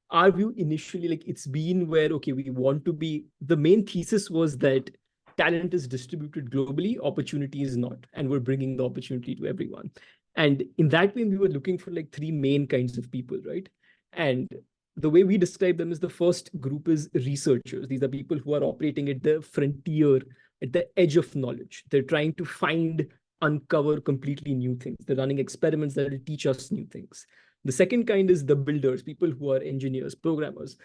our view initially, like, it's been where, okay, we want to be, the main thesis was that talent is distributed globally, opportunity is not, and we're bringing the opportunity to everyone. And in that way, we were looking for like three main kinds of people, right? And the way we describe them is, the first group is researchers. These are people who are operating at the frontier, at the edge of knowledge. They're trying to uncover completely new things. They're running experiments that will teach us new things. The second kind is the builders, people who are engineers, programmers,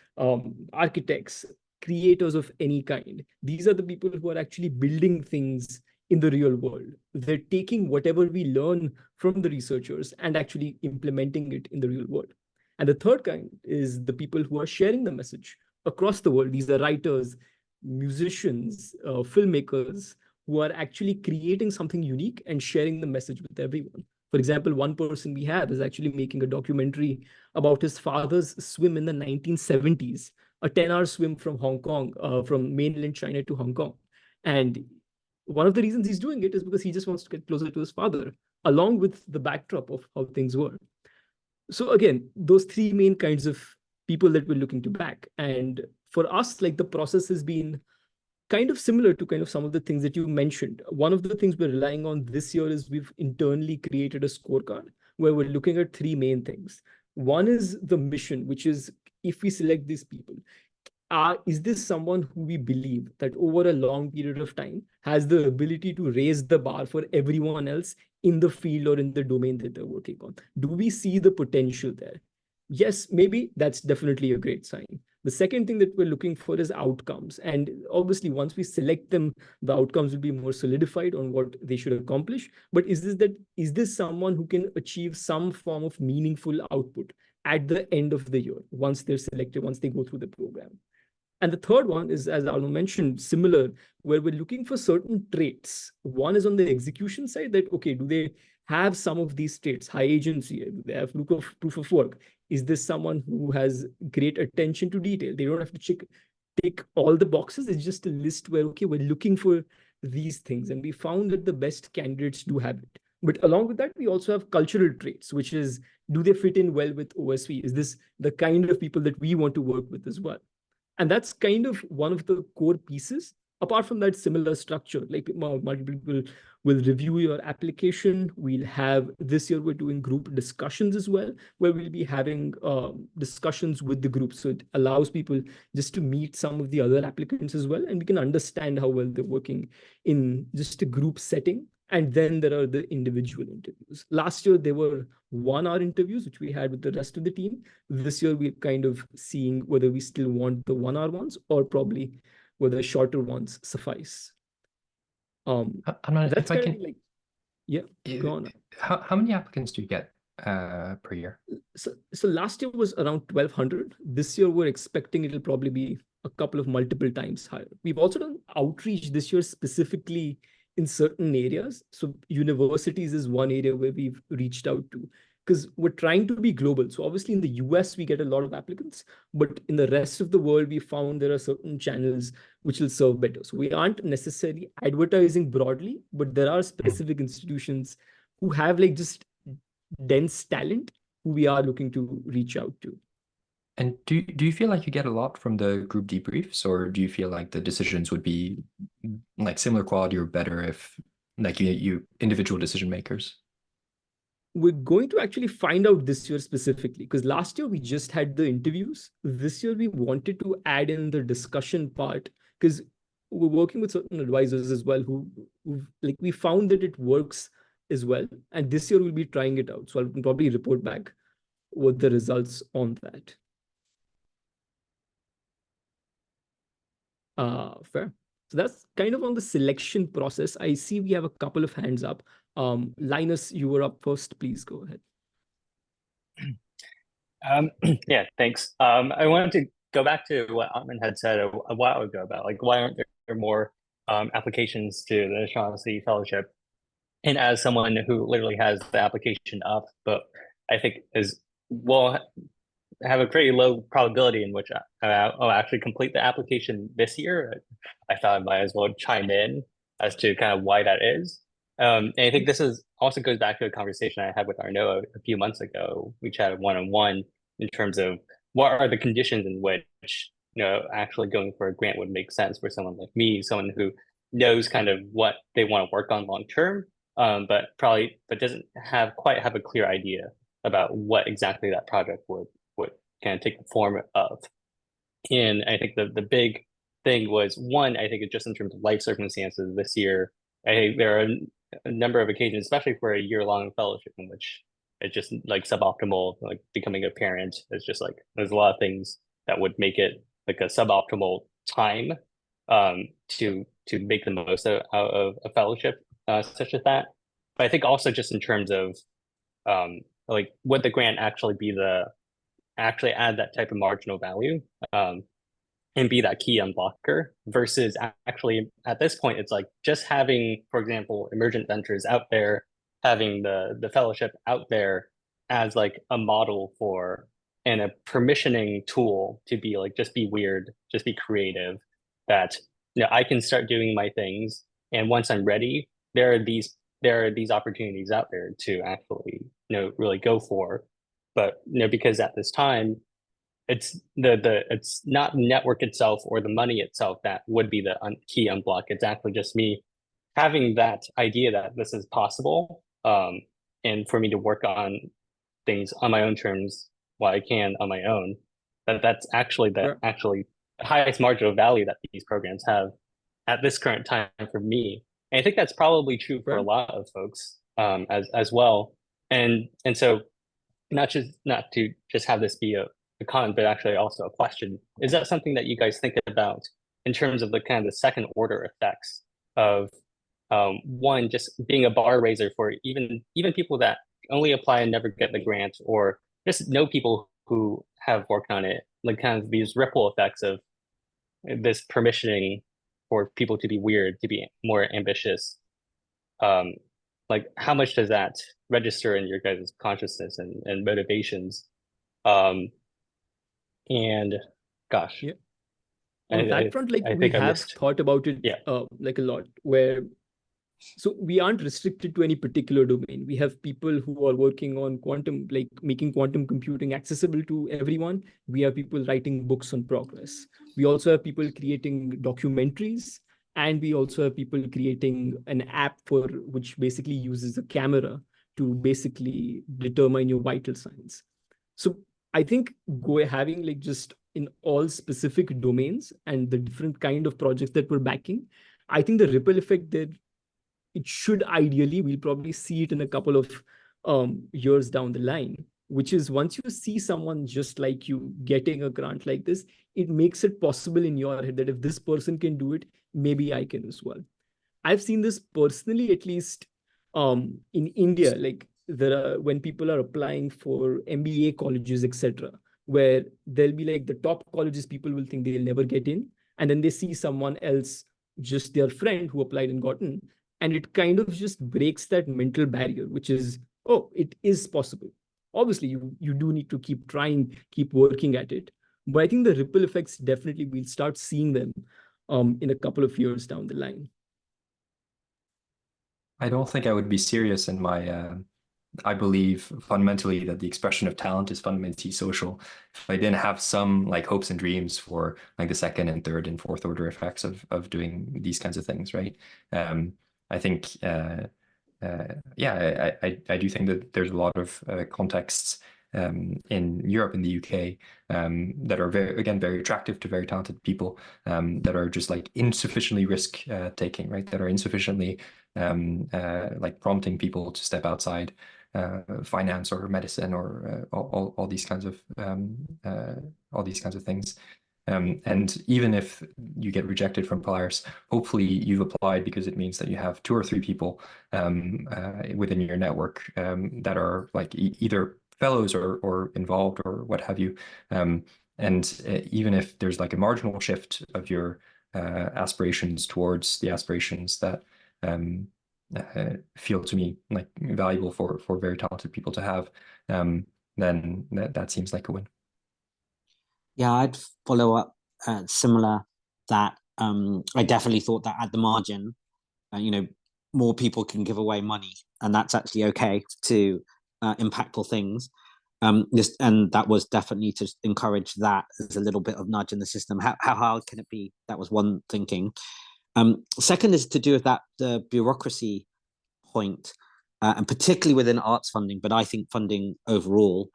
architects, creators of any kind. These are the people who are actually building things in the real world. They're taking whatever we learn from the researchers and actually implementing it in the real world. And the third kind is the people who are sharing the message across the world. These are writers, musicians, filmmakers, who are actually creating something unique and sharing the message with everyone. For example, one person we have is actually making a documentary about his father's swim in the 1970s, a 10-hour swim from Hong Kong, from mainland China to Hong Kong. And one of the reasons he's doing it is because he just wants to get closer to his father, along with the backdrop of how things were. So again, those three main kinds of people that we're looking to back. And for us, like, the process has been kind of similar to kind of some of the things that you mentioned. One of the things we're relying on this year is we've internally created a scorecard where we're looking at three main things. One is the mission, which is, if we select these people, is this someone who we believe that over a long period of time has the ability to raise the bar for everyone else in the field or in the domain that they're working on? Do we see the potential there? Yes, maybe that's definitely a great sign. The second thing that we're looking for is outcomes. And obviously, once we select them, the outcomes will be more solidified on what they should accomplish. But is this someone who can achieve some form of meaningful output at the end of the year, once they're selected, once they go through the program? And the third one is, as Arnaud mentioned, similar, where we're looking for certain traits. One is on the execution side, that, okay, do they have some of these traits? High agency, do they have proof of work? Is this someone who has great attention to detail? They don't have to tick all the boxes. It's just a list where, okay, we're looking for these things. And we found that the best candidates do have it. But along with that, we also have cultural traits, which is, do they fit in well with OSV? Is this the kind of people that we want to work with as well? And that's kind of one of the core pieces. Apart from that, similar structure, like multiple people will review your application. We'll have, this year, we're doing group discussions as well, where we'll be having discussions with the group. So it allows people just to meet some of the other applicants as well. And we can understand how well they're working in just a group setting. And then there are the individual interviews. Last year, there were 1-hour interviews, which we had with the rest of the team. This year, we're kind of seeing whether we still want the 1-hour ones or probably whether shorter ones suffice. That's kind of like, yeah, go on. How many applicants do you get per year? So last year was around 1,200. This year, we're expecting it'll probably be a couple of multiple times higher. We've also done outreach this year specifically in certain areas. So universities is one area where we've reached out to, because we're trying to be global. So obviously in the US, we get a lot of applicants, but in the rest of the world, we found there are certain channels which will serve better. So we aren't necessarily advertising broadly, but there are specific institutions who have like just dense talent who we are looking to reach out to. And do you feel like you get a lot from the group debriefs, or do you feel like the decisions would be like similar quality or better if like you individual decision makers? we're going to actually find out this year specifically, because last year we just had the interviews. This year we wanted to add in the discussion part, because we're working with certain advisors as well who like, we found that it works as well. And this year we'll be trying it out. So I'll probably report back what the results on that. Fair. So that's kind of on the selection process. I see we have a couple of hands up. Linus, you were up first. Please go ahead. Yeah, thanks. I wanted to go back to what Atman had said a while ago about like, why aren't there more applications to the Shaughnessy Fellowship? And as someone who literally has the application up, but I think will have a pretty low probability in which I'll actually complete the application this year, I thought I might as well chime in as to kind of why that is. And I think this also goes back to a conversation I had with Arnaud a few months ago. We chatted one-on-one in terms of what are the conditions in which, actually going for a grant would make sense for someone like me, someone who knows kind of what they want to work on long term, but doesn't quite have a clear idea about what exactly that project would kind of take the form of. And I think the big thing was, one, I think it's just in terms of life circumstances this year, I think there are a number of occasions, especially for a year-long fellowship, in which it's just like suboptimal, like becoming a parent. It's just like, there's a lot of things that would make it like a suboptimal time to make the most out of a fellowship such as that. But I think also just in terms of like, would the grant actually be actually add that type of marginal value and be that key unblocker, versus actually at this point, it's like just having, for example, Emergent Ventures out there, having the fellowship out there as like a model for and a permissioning tool to be like, just be weird, just be creative, that I can start doing my things, and once I'm ready, there are these opportunities out there to actually really go for. But because at this time, it's it's not the network itself or the money itself that would be the key unblock. It's actually just me having that idea that this is possible, and for me to work on things on my own terms while I can on my own. That's actually the highest marginal value that these programs have at this current time for me. And I think that's probably true for a lot of folks as well. And so not to just have this be a comment, but actually also a question. Is that something that you guys think about in terms of the kind of the second order effects of one, just being a bar raiser for even people that only apply and never get the grant, or just know people who have worked on it, like kind of these ripple effects of this permissioning for people to be weird, to be more ambitious. Like, how much does that register in your guys' consciousness and motivations? And gosh, yeah. On that front, like, we have thought about it like a lot, where so we aren't restricted to any particular domain. We have people who are working on quantum, like making quantum computing accessible to everyone. We have people writing books on progress. We also have people creating documentaries, and we also have people creating an app which basically uses a camera to basically determine your vital signs. So I think having like just in all specific domains and the different kind of projects that we're backing, I think the ripple effect there, it should ideally, we'll probably see it in a couple of years down the line, which is once you see someone just like you getting a grant like this, it makes it possible in your head that if this person can do it, maybe I can as well. I've seen this personally, at least in India, like when people are applying for MBA colleges, etc., where there'll be like the top colleges, people will think they'll never get in, and then they see someone else, just their friend who applied and gotten, and it kind of just breaks that mental barrier, which is, oh, it is possible. Obviously, you do need to keep trying, keep working at it. But I think the ripple effects, definitely we'll start seeing them in a couple of years down the line. I don't think I would be serious in my, I believe fundamentally that the expression of talent is fundamentally social. If I didn't have some like hopes and dreams for like the second and third and fourth order effects of doing these kinds of things, right? I think yeah, I do think that there's a lot of contexts in Europe and the UK that are very attractive to very talented people that are just like insufficiently risk taking, right? That are insufficiently like prompting people to step outside finance or medicine or all these kinds of things. And even if you get rejected from Polaris, hopefully you've applied because it means that you have 2 or 3 people within your network that are like either fellows or involved or what have you. And even if there's like a marginal shift of your aspirations towards the aspirations that feel to me like valuable for very talented people to have, then that seems like a win. Yeah, I'd follow up similar that I definitely thought that at the margin, more people can give away money, and that's actually okay to impactful things. And that was definitely to encourage that as a little bit of nudge in the system. How hard can it be? That was one thinking. Second is to do with the bureaucracy point, and particularly within arts funding, but I think funding overall.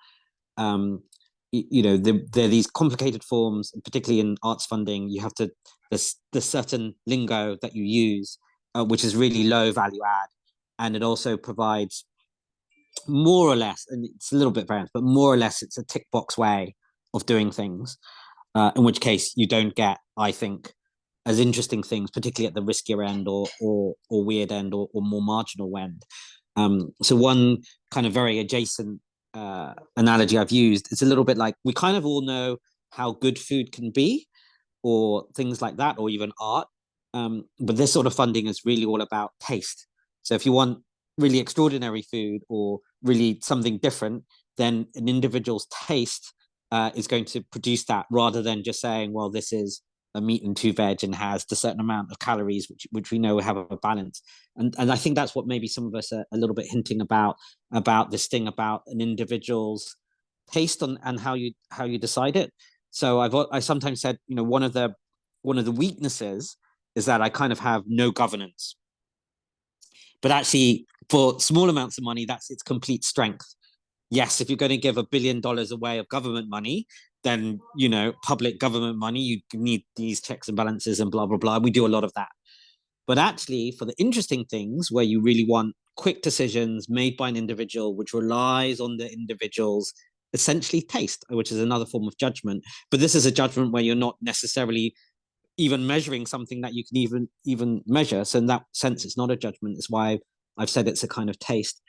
There are these complicated forms, particularly in arts funding. You have to there's certain lingo that you use, which is really low value add, and it also provides more or less, and it's a little bit variant, but more or less it's a tick box way of doing things. In which case you don't get, I think, as interesting things, particularly at the riskier end or weird end or more marginal end. So one kind of very adjacent analogy I've used, it's a little bit like we kind of all know how good food can be or things like that, or even art. But this sort of funding is really all about taste. So if you want really extraordinary food or really something different, then an individual's taste is going to produce that, rather than just saying, well, this is a meat and 2 veg and has a certain amount of calories, which we know have a balance. And I think that's what maybe some of us are a little bit hinting about this thing about an individual's taste and how you decide it. So I sometimes said, one of the weaknesses is that I kind of have no governance. But actually, for small amounts of money, that's its complete strength. Yes, if you're going to give $1 billion away of government money, then, public government money, you need these checks and balances and blah, blah, blah. We do a lot of that. But actually, for the interesting things where you really want quick decisions made by an individual, which relies on the individual's essentially taste, which is another form of judgment. But this is a judgment where you're not necessarily even measuring something that you can even measure. So in that sense, it's not a judgment. It's why I've said it's a kind of taste.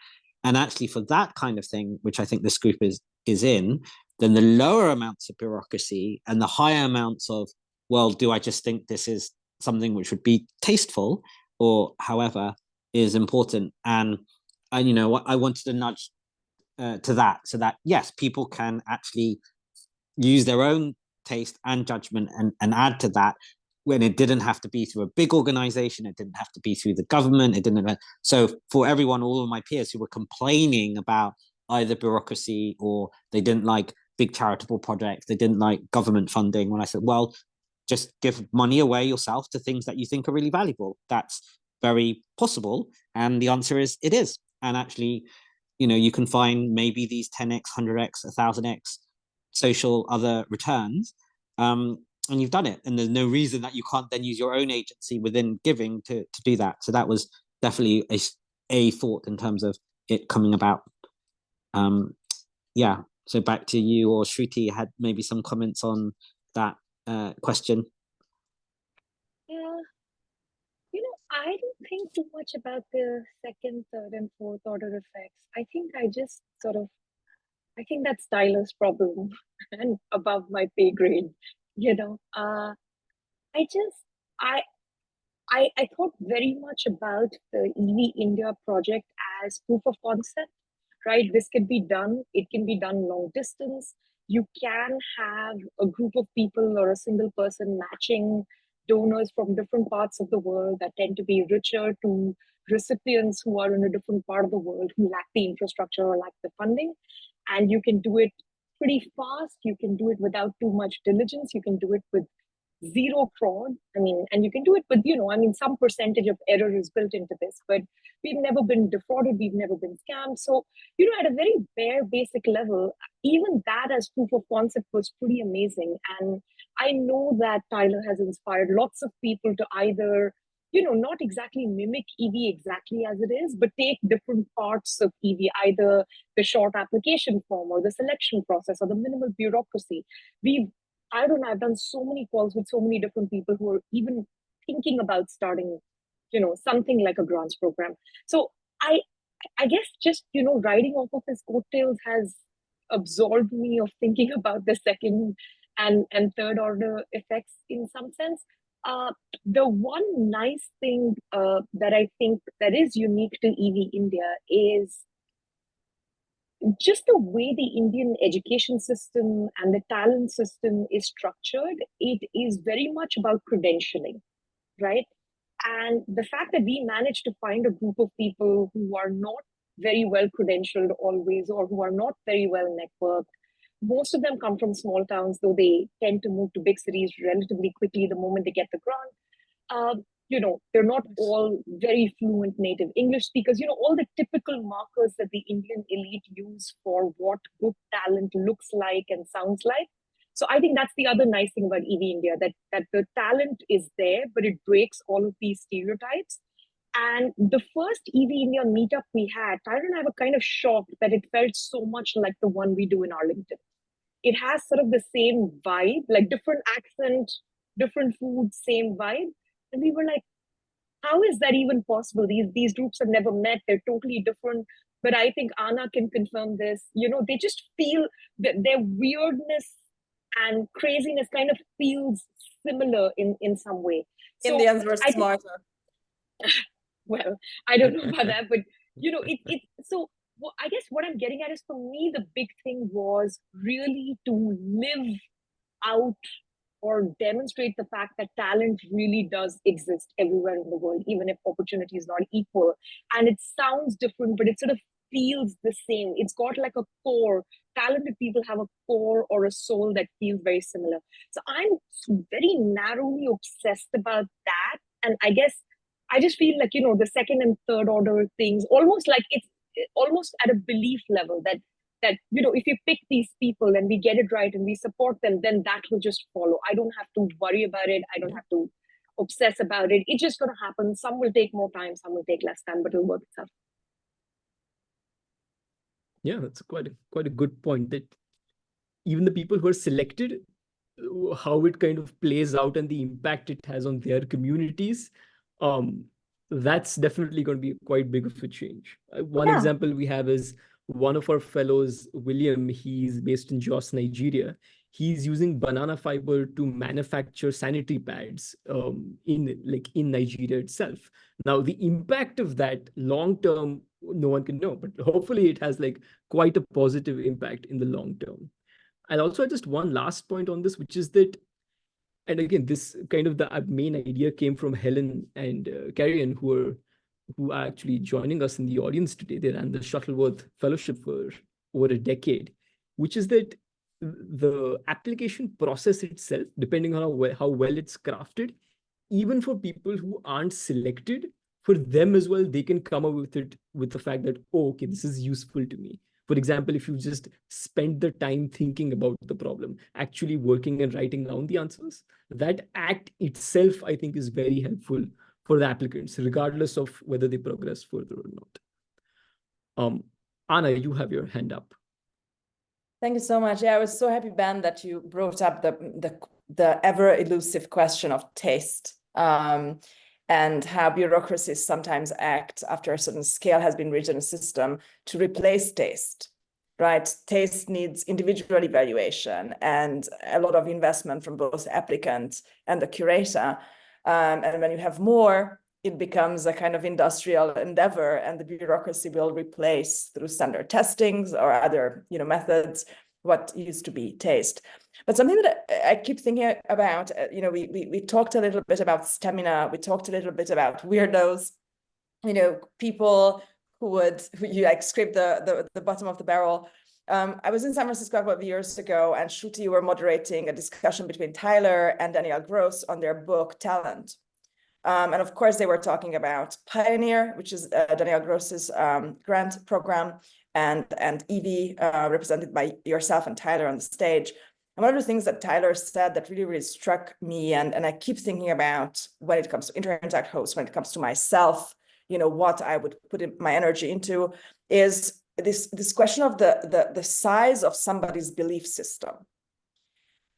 And actually, for that kind of thing, which I think this group is in, then the lower amounts of bureaucracy and the higher amounts of, well, do I just think this is something which would be tasteful or however is important. And I wanted to nudge to that, so that yes, people can actually use their own taste and judgment and add to that, when it didn't have to be through a big organization, it didn't have to be through the government, so for everyone, all of my peers who were complaining about either bureaucracy or they didn't like big charitable projects, they didn't like government funding, when I said, well, just give money away yourself to things that you think are really valuable. That's very possible. And the answer is it is. And actually, you can find maybe these 10x, 100x, 1000x social other returns, and you've done it. And there's no reason that you can't then use your own agency within giving to do that. So that was definitely a thought in terms of it coming about. Yeah. So back to you, or Shruti had maybe some comments on that question. Yeah, I don't think too much about the second, third, and fourth order effects. I think that's Tyler's problem and above my pay grade. I thought very much about the EV India project as proof of concept, right? This can be done. It can be done long distance. You can have a group of people or a single person matching donors from different parts of the world that tend to be richer to recipients who are in a different part of the world who lack the infrastructure or lack the funding. And you can do it pretty fast. You can do it without too much diligence. You can do it with zero fraud. I mean, and you can do it, but some percentage of error is built into this, but we've never been defrauded, we've never been scammed. So, at a very bare basic level, even that as proof of concept was pretty amazing. And I know that Tyler has inspired lots of people to either, not exactly mimic EV exactly as it is, but take different parts of EV, either the short application form or the selection process or the minimal bureaucracy. I've done so many calls with so many different people who are even thinking about starting, something like a grants program. So I guess just, riding off of his coattails has absolved me of thinking about the second and third order effects in some sense. The one nice thing that I think that is unique to EV India is just the way the Indian education system and the talent system is structured. It is very much about credentialing, right? And the fact that we managed to find a group of people who are not very well credentialed always, or who are not very well networked. Most of them come from small towns, though they tend to move to big cities relatively quickly the moment they get the grant. They're not all very fluent native English speakers, all the typical markers that the Indian elite use for what good talent looks like and sounds like. So I think that's the other nice thing about EV India, that the talent is there, but it breaks all of these stereotypes. And the first EV India meetup we had, Tyler and I were kind of shocked that it felt so much like the one we do in Arlington. It has sort of the same vibe, like different accent, different food, same vibe. And we were like, how is that even possible? These groups have never met. They're totally different. But I think Anna can confirm this. They just feel that their weirdness and craziness kind of feels similar in some way. So Indians were smarter. Well, I don't know about that, but so I guess what I'm getting at is, for me, the big thing was really to live out or demonstrate the fact that talent really does exist everywhere in the world, even if opportunity is not equal. And it sounds different, but it sort of feels the same. It's got like a core. Talented people have a core or a soul that feels very similar. So I'm very narrowly obsessed about that. And I guess I just feel like, the second and third order things, almost like it's almost at a belief level that if you pick these people and we get it right and we support them, then that will just follow. I don't have to worry about it. I don't have to obsess about it. It's just going to happen. Some will take more time, some will take less time, but it'll work itself. Yeah, that's quite a good point, that even the people who are selected, how it kind of plays out and the impact it has on their communities, that's definitely going to be quite big of a change. One example we have is one of our fellows, William. He's based in Jos, Nigeria. He's using banana fiber to manufacture sanitary pads in Nigeria itself. Now, the impact of that long term, no one can know, but hopefully it has quite a positive impact in the long term. And also just one last point on this, which is that, and again, this kind of the main idea came from Helen and Carrion, who are actually joining us in the audience today. They ran the Shuttleworth Fellowship for over a decade, which is that the application process itself, depending on how well it's crafted, even for people who aren't selected, for them as well, they can come up with it with the fact that, oh, okay, this is useful to me. For example, if you just spend the time thinking about the problem, actually working and writing down the answers, that act itself, I think, is very helpful for the applicants, regardless of whether they progress further or not. Anna, you have your hand up. Thank you so much. Yeah, I was so happy, Ben, that you brought up the ever elusive question of taste, and how bureaucracies sometimes act after a certain scale has been reached in a system to replace taste, right? Taste needs individual evaluation and a lot of investment from both the applicant and the curator. And when you have more, it becomes a kind of industrial endeavor, and the bureaucracy will replace, through standard testings or other methods, what used to be taste. But something that I keep thinking about, we talked a little bit about stamina, we talked a little bit about weirdos, people who you scrape the bottom of the barrel I was in San Francisco a couple of years ago, and Shruti, you were moderating a discussion between Tyler and Danielle Gross on their book Talent. And of course, they were talking about Pioneer, which is Danielle Gross's grant program, and Evie, represented by yourself and Tyler on the stage. And one of the things that Tyler said that really, really struck me, and I keep thinking about when it comes to Interact hosts, when it comes to myself, what I would put my energy into, is this question of the size of somebody's belief system.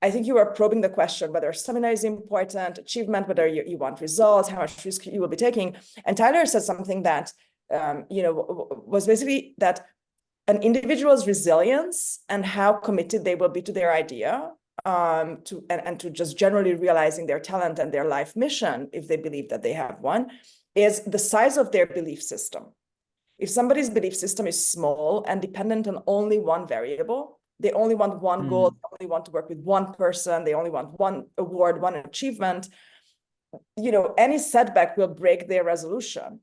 I think you were probing the question whether stamina is important, achievement, whether you want results, how much risk you will be taking. And Tyler said something that was basically that an individual's resilience and how committed they will be to their idea, to just generally realizing their talent and their life mission, if they believe that they have one, is the size of their belief system. If somebody's belief system is small and dependent on only one variable, they only want one goal, they only want to work with one person, they only want one award, one achievement, any setback will break their resolution.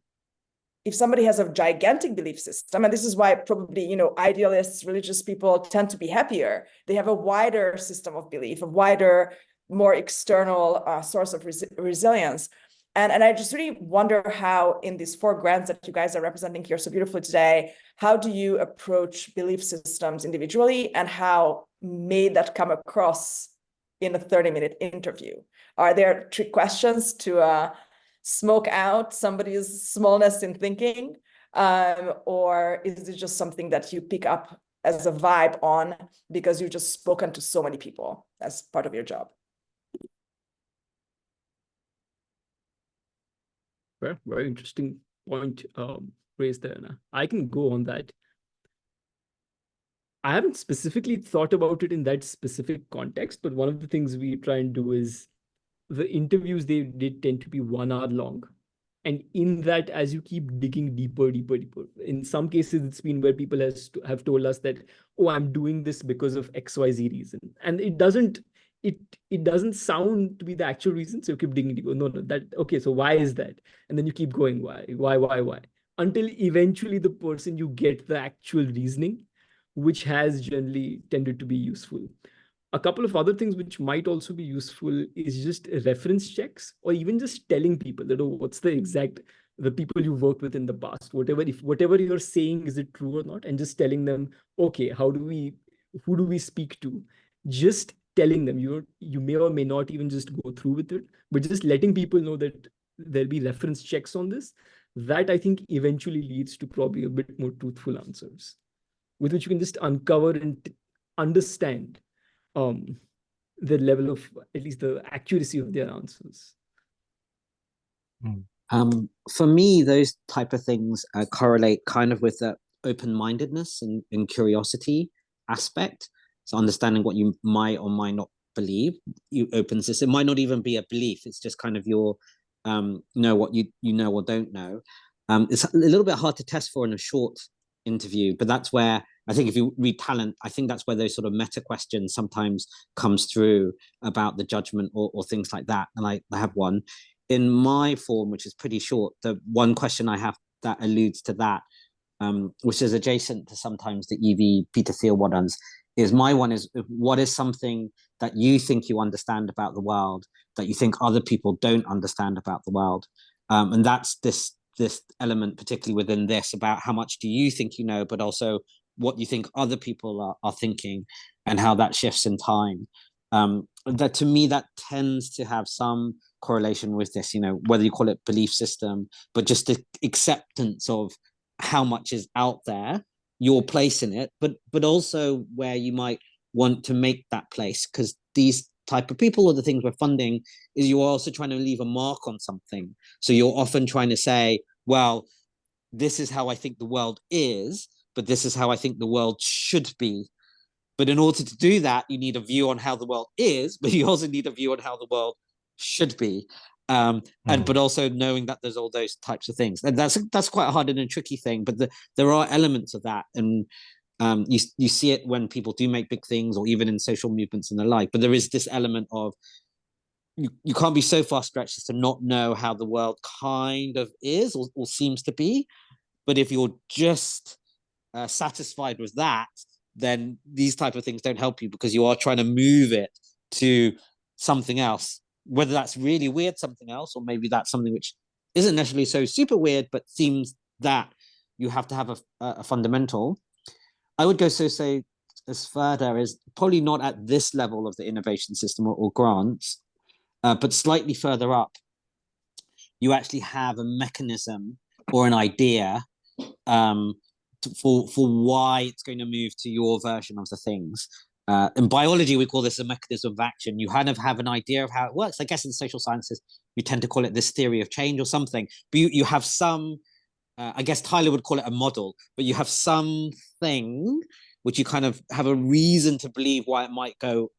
If somebody has a gigantic belief system, and this is why probably, idealists, religious people tend to be happier, they have a wider system of belief, a wider, more external source of resilience. And I just really wonder how, in these 4 grants that you guys are representing here so beautifully today, how do you approach belief systems individually, and how may that come across in a 30-minute interview? Are there trick questions to smoke out somebody's smallness in thinking? Or is it just something that you pick up as a vibe on because you've just spoken to so many people as part of your job? Very interesting point raised there. Anna. I can go on that. I haven't specifically thought about it in that specific context, but one of the things we try and do is the interviews, they did tend to be 1 hour long. And in that, as you keep digging deeper, in some cases, it's been where people have told us that, oh, I'm doing this because of XYZ reason. And it doesn't sound to be the actual reason. So you keep digging deeper. No, okay, so why is that? And then you keep going, why? Until eventually the person, you get the actual reasoning, which has generally tended to be useful. A couple of other things which might also be useful is just reference checks, or even just telling people that, oh, what's the people you worked with in the past, whatever you're saying, is it true or not? And just telling them, okay, who do we speak to? Just telling them, you may or may not even just go through with it, but just letting people know that there'll be reference checks on this, that I think eventually leads to probably a bit more truthful answers, with which you can just uncover and understand the level of, at least the accuracy of their answers. For me, those type of things correlate kind of with the open-mindedness and curiosity aspect. So understanding what you might or might not believe, you opens this. It might not even be a belief. It's just kind of your know what you know or don't know. It's a little bit hard to test for in a short interview, but that's where I think if you read Talent, I think that's where those sort of meta questions sometimes comes through about the judgment or things like that. And I have one in my form, which is pretty short. The one question I have that alludes to that, which is adjacent to sometimes the Evie Peter Thiel ones, is my one is, what is something that you think you understand about the world that you think other people don't understand about the world? And that's this element, particularly within this, about how much do you think you know, but also what you think other people are thinking, and how that shifts in time. That to me, that tends to have some correlation with this, whether you call it belief system, but just the acceptance of how much is out there, your place in it, but also where you might want to make that place, because these type of people, or the things we're funding, is you're also trying to leave a mark on something. So you're often trying to say, well, this is how I think the world is, but this is how I think the world should be. But in order to do that, you need a view on how the world is, but you also need a view on how the world should be. But also knowing that there's all those types of things. And that's quite a hard and a tricky thing, but there are elements of that. And you see it when people do make big things, or even in social movements and the like. But there is this element of you can't be so far stretched as to not know how the world kind of is or seems to be. But if you're just satisfied with that, then these type of things don't help you, because you are trying to move it to something else, whether that's really weird something else, or maybe that's something which isn't necessarily so super weird, but seems that you have to have a fundamental. I would go say as further as probably not at this level of the innovation system or grants, but slightly further up, you actually have a mechanism or an idea for why it's going to move to your version of the things. In biology, we call this a mechanism of action. You kind of have an idea of how it works. I guess in social sciences, you tend to call it this theory of change or something. But you have some, I guess Tyler would call it a model, but you have something which you kind of have a reason to believe why it might go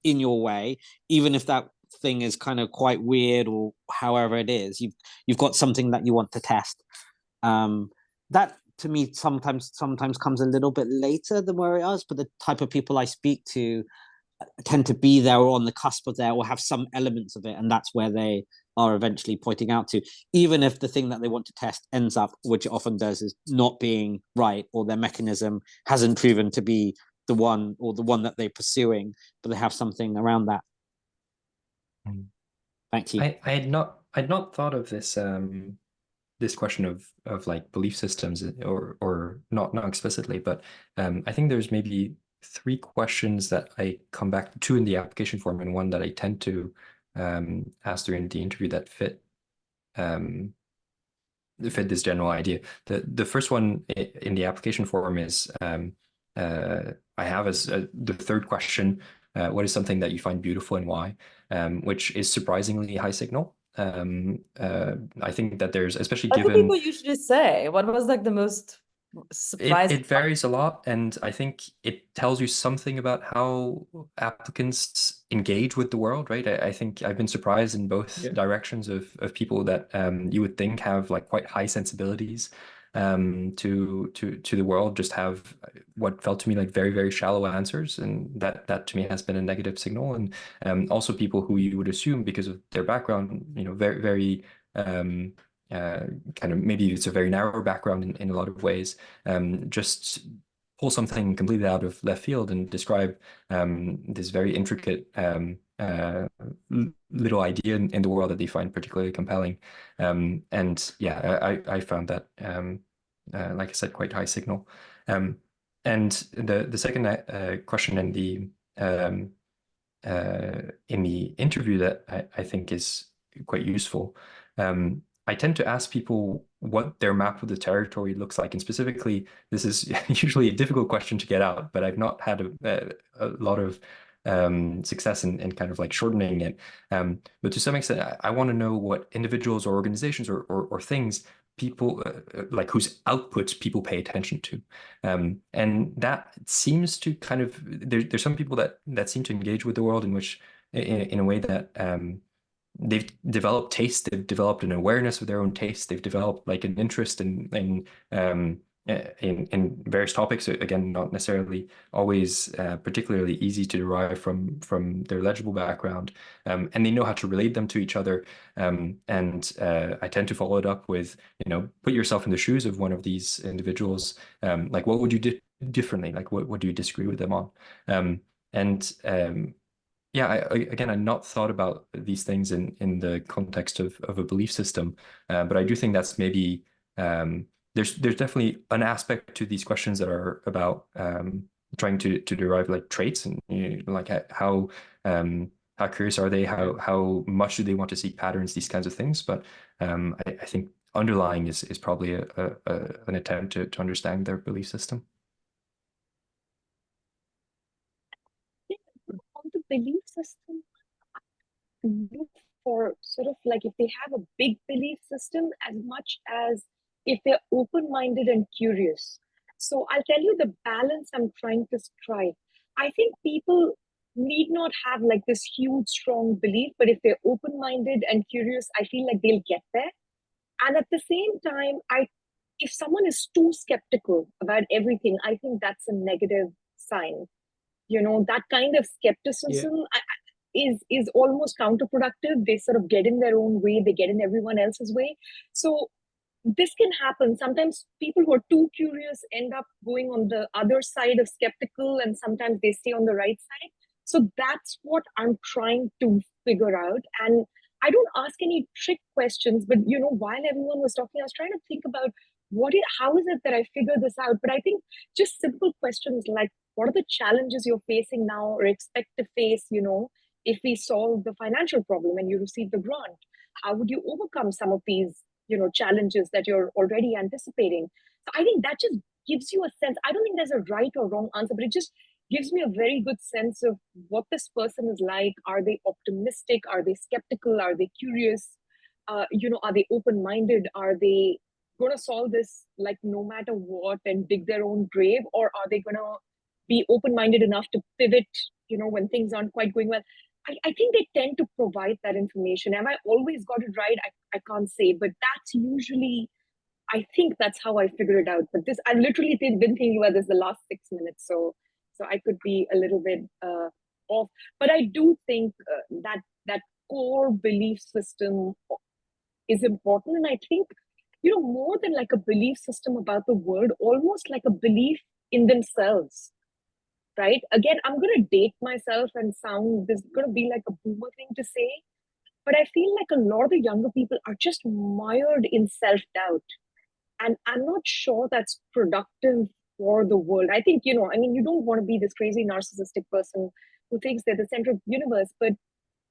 in your way, even if that thing is kind of quite weird or however it is. You've got something that you want to test. That to me sometimes comes a little bit later than where it is, but the type of people I speak to tend to be there or on the cusp of there or have some elements of it, and that's where they are eventually pointing out to, even if the thing that they want to test ends up, which it often does, is not being right, or their mechanism hasn't proven to be the one or the one that they're pursuing, but they have something around that. Thank you. I'd not thought of this this question of like belief systems, or not explicitly, but I think there's maybe 3 questions that I come back to in the application form, and one that I tend to ask during the interview that fit this general idea. The first one in the application form is I have as the 3rd question, what is something that you find beautiful and why, which is surprisingly high signal. I think that there's, especially What given do people usually say? What was like the most surprising? It varies a lot, and I think it tells you something about how applicants engage with the world, right? I think I've been surprised in both directions of people that you would think have like quite high sensibilities to the world, just have what felt to me like very, very shallow answers, and that to me has been a negative signal. And also people who you would assume, because of their background, very, very kind of, maybe it's a very narrow background in a lot of ways, just pull something completely out of left field and describe this very intricate little idea in the world that they find particularly compelling. And yeah, I found that, like I said, quite high signal. And the second question in the interview that I think is quite useful, I tend to ask people what their map of the territory looks like. And specifically, this is usually a difficult question to get out, but I've not had a lot of success in kind of like shortening it. But to some extent, I want to know what individuals or organizations or things people like whose outputs people pay attention to. And that seems to kind of, there's some people that seem to engage with the world in which, in a way that they've developed taste, they've developed an awareness of their own taste, they've developed like an interest in various topics, again, not necessarily always particularly easy to derive from their legible background, and they know how to relate them to each other. And I tend to follow it up with, put yourself in the shoes of one of these individuals. Like, what would you do differently? Like, what do you disagree with them on? Yeah, again, I've not thought about these things in the context of a belief system, but I do think that's maybe there's definitely an aspect to these questions that are about trying to derive like traits, and like how curious are they, how much do they want to see patterns, these kinds of things. But I think underlying is probably an attempt to understand their belief system. On the belief system, look for sort of like if they have a big belief system as much as if they're open-minded and curious. So I'll tell you the balance I'm trying to strike. I think people need not have like this huge, strong belief, but if they're open-minded and curious, I feel like they'll get there. And at the same time, if someone is too skeptical about everything, I think that's a negative sign. That kind of skepticism is almost counterproductive. They sort of get in their own way, they get in everyone else's way. So this can happen. Sometimes people who are too curious end up going on the other side of skeptical, and sometimes they stay on the right side. So that's what I'm trying to figure out. And I don't ask any trick questions, but while everyone was talking, I was trying to think about how is it that I figure this out? But I think just simple questions like, what are the challenges you're facing now or expect to face, if we solve the financial problem and you receive the grant? How would you overcome some of these challenges that you're already anticipating? So I think that just gives you a sense. I don't think there's a right or wrong answer, but it just gives me a very good sense of what this person is like. Are they optimistic? Are they skeptical? Are they curious? Are they open-minded? Are they going to solve this like no matter what and dig their own grave? Or are they going to be open-minded enough to pivot, when things aren't quite going well? I think they tend to provide that information. Have I always got it right? I can't say, but that's usually, I think that's how I figure it out. But I literally been thinking about this the last 6 minutes, so I could be a little bit off. But I do think that core belief system is important, and I think more than like a belief system about the world, almost like a belief in themselves. Right? Again, I'm going to date myself and sound, this is going to be like a boomer thing to say, but I feel like a lot of the younger people are just mired in self-doubt. And I'm not sure that's productive for the world. I think, you don't want to be this crazy narcissistic person who thinks they're the center of the universe, but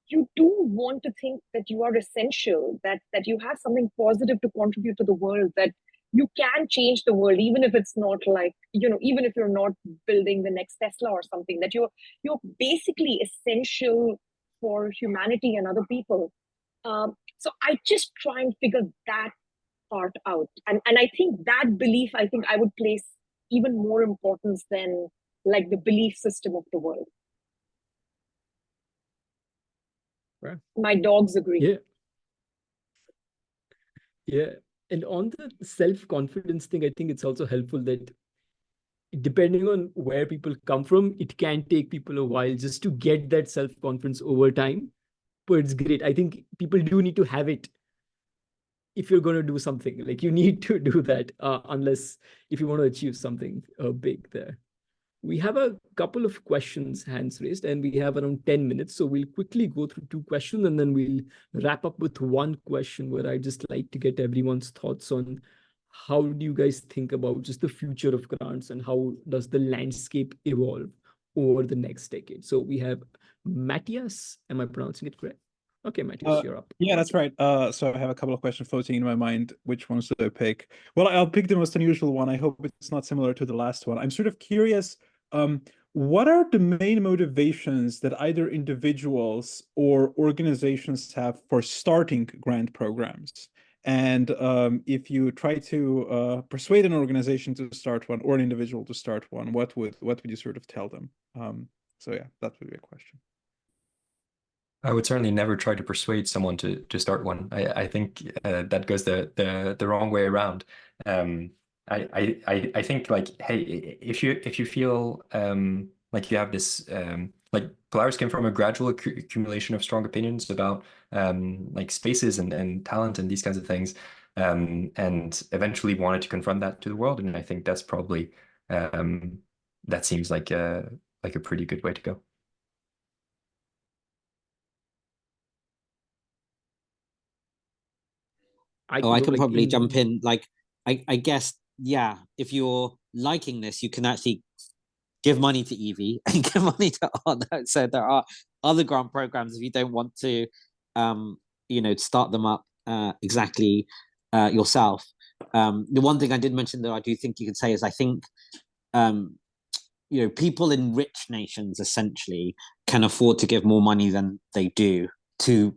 you do want to think that you are essential, that you have something positive to contribute to the world, that you can change the world, even if it's not like, even if you're not building the next Tesla or something, that you're basically essential for humanity and other people. So I just try and figure that part out. And I think that belief, I think I would place even more importance than like the belief system of the world. Right. My dogs agree. Yeah. Yeah. And on the self-confidence thing, I think it's also helpful that depending on where people come from, it can take people a while just to get that self-confidence over time. But it's great. I think people do need to have it if you're going to do something. Like you need to do that unless if you want to achieve something big there. We have a couple of questions hands raised, and we have around 10 minutes. So we'll quickly go through 2 questions, and then we'll wrap up with 1 question where I just like to get everyone's thoughts on how do you guys think about just the future of grants and how does the landscape evolve over the next decade. So we have Matthias. Am I pronouncing it correct? Okay, Matthias, you're up. Yeah, that's right. So I have a couple of questions floating in my mind. Which ones do I pick? Well, I'll pick the most unusual one. I hope it's not similar to the last one. I'm sort of curious, what are the main motivations that either individuals or organizations have for starting grant programs? And if you try to persuade an organization to start one or an individual to start one, what would you sort of tell them? So yeah, that would be a question. I would certainly never try to persuade someone to start one. I think that goes the wrong way around. I think like, hey, if you feel like you have this like Polaris came from a gradual accumulation of strong opinions about like spaces and talent and these kinds of things, and eventually wanted to confront that to the world. And I think that's probably that seems like a pretty good way to go. I can probably jump in. Like, I guess, yeah, if you're liking this, you can actually give money to Evie and give money to Arnaud. So there are other grant programs if you don't want to, start them up exactly yourself. The one thing I did mention that I do think you could say is I think, people in rich nations essentially can afford to give more money than they do to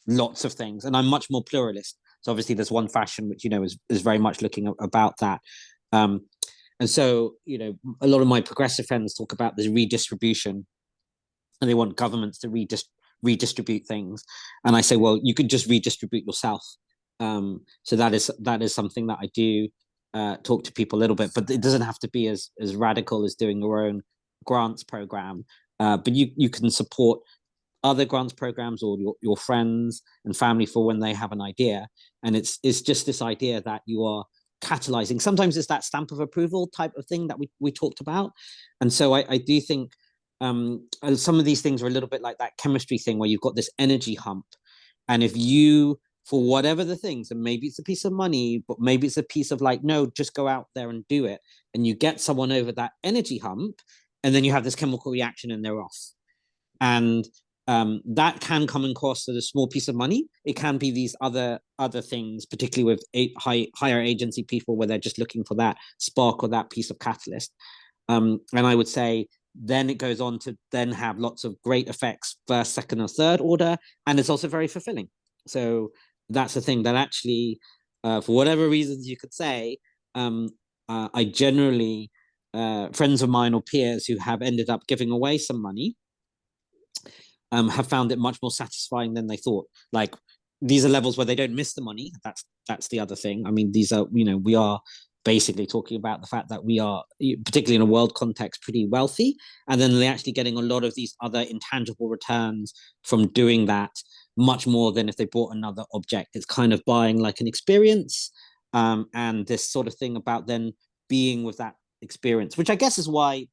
lots of things. And I'm much more pluralist. So obviously there's one fashion which, is very much looking about that. And so, a lot of my progressive friends talk about this redistribution and they want governments to redistribute things. And I say, well, you can just redistribute yourself. So that is something that I do talk to people a little bit, but it doesn't have to be as radical as doing your own grants program. But you can support other grants programs or your friends and family for when they have an idea. And it's just this idea that you are catalyzing. Sometimes it's that stamp of approval type of thing that we talked about. And so I do think some of these things are a little bit like that chemistry thing where you've got this energy hump. And if you, for whatever the things, and maybe it's a piece of money, but maybe it's a piece of like, no, just go out there and do it. And you get someone over that energy hump, and then you have this chemical reaction and they're off. And that can come across as a small piece of money. It can be these other things, particularly with higher agency people, where they're just looking for that spark or that piece of catalyst. And I would say then it goes on to then have lots of great effects, first, second, or third order, and it's also very fulfilling. So that's the thing that actually, for whatever reasons you could say, I generally, friends of mine or peers who have ended up giving away some money have found it much more satisfying than they thought. Like, these are levels where they don't miss the money. That's the other thing. I mean, these are, we are basically talking about the fact that we are, particularly in a world context, pretty wealthy, and then they're actually getting a lot of these other intangible returns from doing that, much more than if they bought another object. It's kind of buying like an experience, and this sort of thing about then being with that experience, which I guess is why,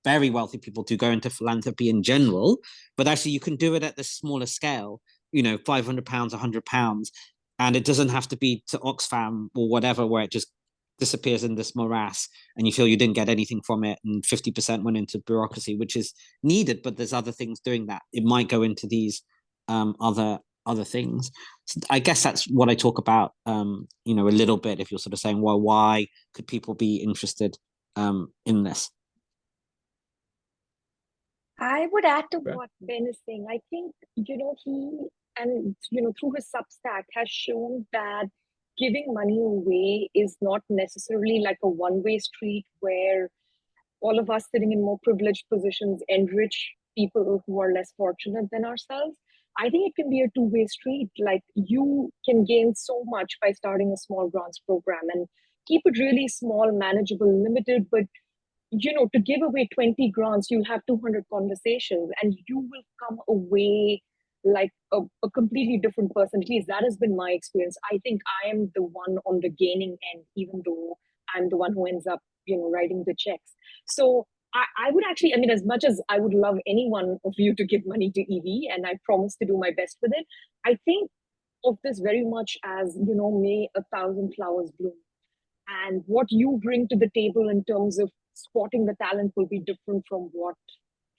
very wealthy people do go into philanthropy in general, but actually you can do it at the smaller scale, £500, £100, and it doesn't have to be to Oxfam or whatever, where it just disappears in this morass and you feel you didn't get anything from it, and 50% went into bureaucracy, which is needed, but there's other things doing that. It might go into these other things. So I guess that's what I talk about, a little bit, if you're sort of saying, well, why could people be interested in this? I would add to what Ben is saying. I think, he, and, through his Substack has shown that giving money away is not necessarily like a one-way street where all of us sitting in more privileged positions enrich people who are less fortunate than ourselves. I think it can be a two-way street. Like, you can gain so much by starting a small grants program and keep it really small, manageable, limited, but to give away 20 grants, you'll have 200 conversations and you will come away like a completely different person. At least that has been my experience. I think I am the one on the gaining end, even though I'm the one who ends up, writing the checks. So I would actually, as much as I would love any one of you to give money to EV, and I promise to do my best with it, I think of this very much as, may 1,000 flowers bloom. And what you bring to the table in terms of spotting the talent will be different from what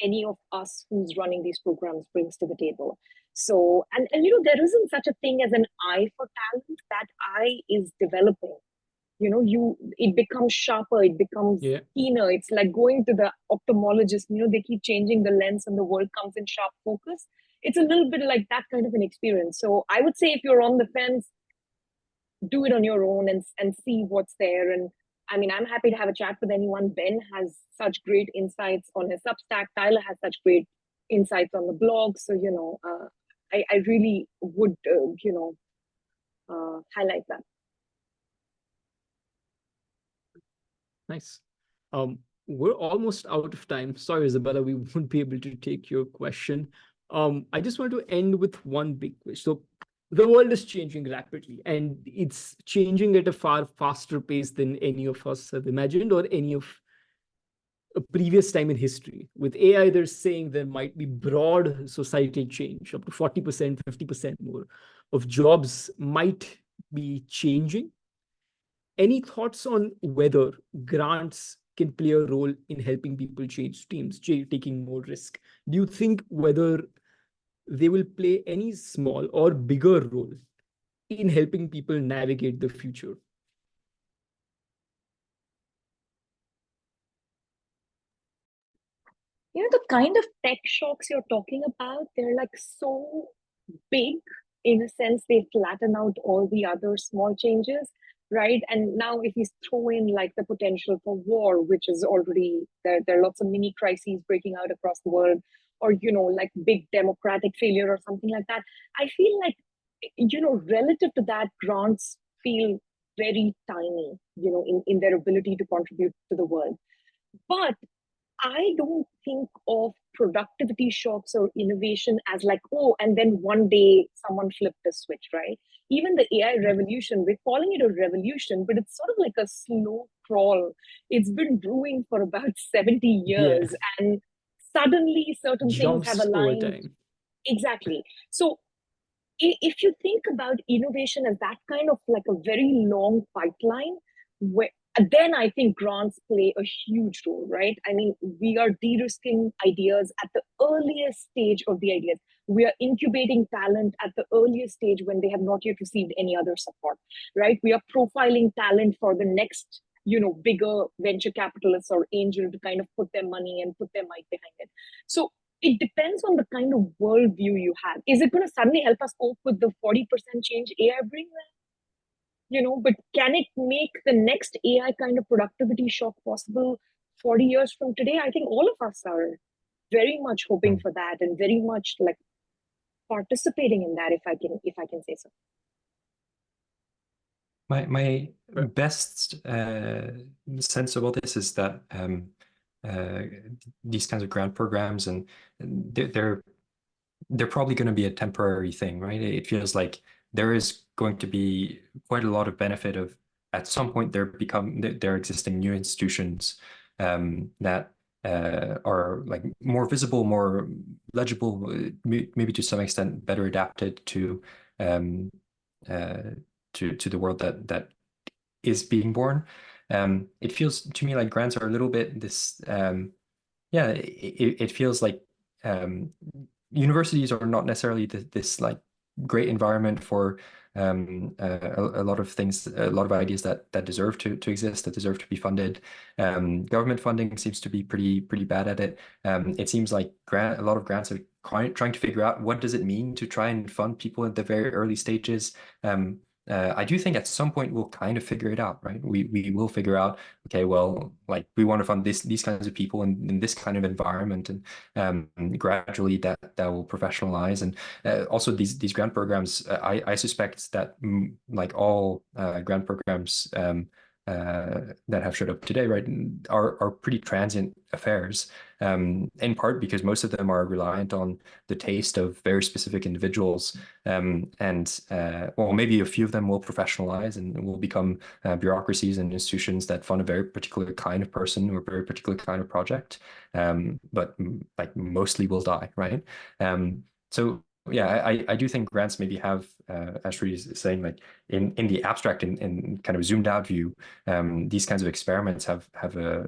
any of us who's running these programs brings to the table. So, and there isn't such a thing as an eye for talent. That eye is developing. It becomes sharper, it becomes keener. It's like going to the ophthalmologist, they keep changing the lens and the world comes in sharp focus. It's a little bit like that kind of an experience. So I would say if you're on the fence, do it on your own and see what's there. And I'm happy to have a chat with anyone. Ben has such great insights on his Substack. Tyler has such great insights on the blog. So, I really would, highlight that. Nice. We're almost out of time. Sorry, Isabella, we won't be able to take your question. I just want to end with one big question. So the world is changing rapidly, and it's changing at a far faster pace than any of us have imagined or any of a previous time in history. With AI, they're saying there might be broad societal change, up to 40%, 50% more of jobs might be changing. Any thoughts on whether grants can play a role in helping people change teams, taking more risk? Do you think whether they will play any small or bigger role in helping people navigate the future? The kind of tech shocks you're talking about, they're like so big in a sense, they flatten out all the other small changes, right? And now if you throw in like the potential for war, which is already, there are lots of mini crises breaking out across the world, or, like big democratic failure or something like that, I feel like, relative to that, grants feel very tiny, in their ability to contribute to the world. But I don't think of productivity shocks or innovation as like, oh, and then one day someone flipped a switch, right? Even the AI revolution, we're calling it a revolution, but it's sort of like a slow crawl. It's been brewing for about 70 years, and suddenly certain things have Jumps over aligned. time. Exactly. So if you think about innovation as that kind of like a very long pipeline, where then I think grants play a huge role, right? I mean, we are de-risking ideas at the earliest stage of the ideas. We are incubating talent at the earliest stage when they have not yet received any other support, right? We are profiling talent for the next, bigger venture capitalists or angel to kind of put their money and put their might behind it. So it depends on the kind of worldview you have. Is it going to suddenly help us cope with the 40% change AI brings? But can it make the next AI kind of productivity shock possible 40 years from today? I think all of us are very much hoping for that and very much like participating in that, if I can say so. My best sense about this is that these kinds of grant programs, and they're probably going to be a temporary thing, right? It feels like there is going to be quite a lot of benefit of, at some point there existing new institutions that are like more visible, more legible, maybe to some extent better adapted to the world that is being born. It feels to me like grants are a little bit this. It feels like universities are not necessarily this like great environment for a lot of things, a lot of ideas that deserve to exist, that deserve to be funded. Government funding seems to be pretty bad at it. It seems like a lot of grants are trying to figure out what does it mean to try and fund people at the very early stages. I do think at some point we'll kind of figure it out, right? We will figure out, okay, well, like we want to fund these kinds of people in this kind of environment, and gradually that will professionalize. And also these grant programs, I suspect that like all grant programs that have showed up today, right, are pretty transient affairs, in part because most of them are reliant on the taste of very specific individuals, and well, maybe a few of them will professionalize and will become bureaucracies and institutions that fund a very particular kind of person or a very particular kind of project, but like mostly will die, right? So yeah, I do think grants maybe have, as Shruti is saying, like in the abstract, in kind of zoomed out view, these kinds of experiments have a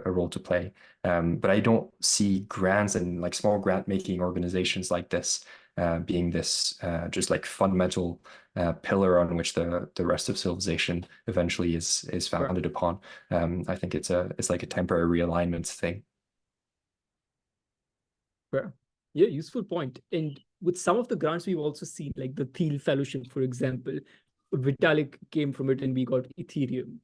role to play. But I don't see grants and like small grant making organizations like this being this just like fundamental pillar on which the rest of civilization eventually is founded upon. I think it's like a temporary realignment thing. Fair. Yeah, useful point. And with some of the grants we've also seen, like the Thiel Fellowship, for example, Vitalik came from it and we got Ethereum.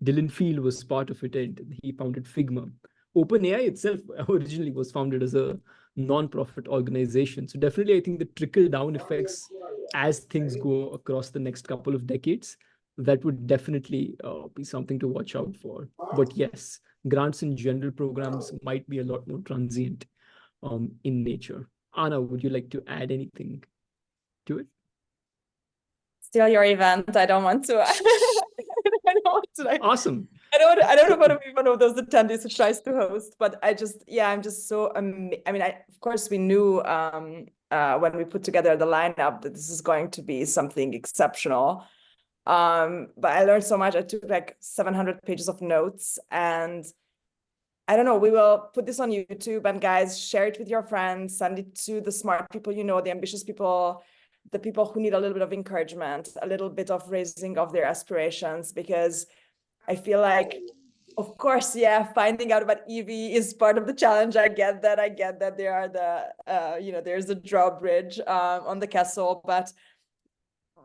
Dylan Field was part of it and he founded Figma. OpenAI itself originally was founded as a non-profit organization. So definitely, I think the trickle-down effects as things go across the next couple of decades, that would definitely be something to watch out for. But yes, grants in general programs might be a lot more transient in nature. Anna, would you like to add anything to it? Still your event. I don't want to. I don't want to Awesome. I don't want to be one of those attendees who tries to host, but I'm just so I mean, of course we knew when we put together the lineup that this is going to be something exceptional. But I learned so much. I took like 700 pages of notes, and I don't know, we will put this on YouTube, and guys, share it with your friends, send it to the smart people, the ambitious people, the people who need a little bit of encouragement, a little bit of raising of their aspirations, because I feel like, of course, yeah, finding out about EV is part of the challenge. I get that there are there's a drawbridge on the castle,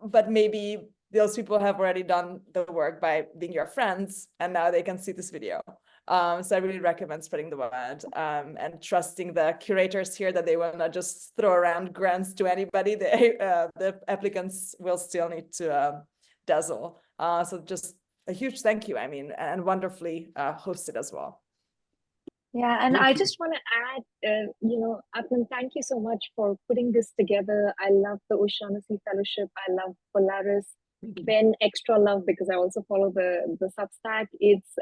but maybe those people have already done the work by being your friends, and now they can see this video. So I really recommend spreading the word and trusting the curators here that they will not just throw around grants to anybody. The applicants will still need to dazzle. So just a huge thank you, and wonderfully hosted as well. Yeah, and Thank I you. just want to add, Atman, thank you so much for putting this together. I love the O'Shaughnessy Fellowship. I love Polaris. Ben, extra love because I also follow the Substack. It's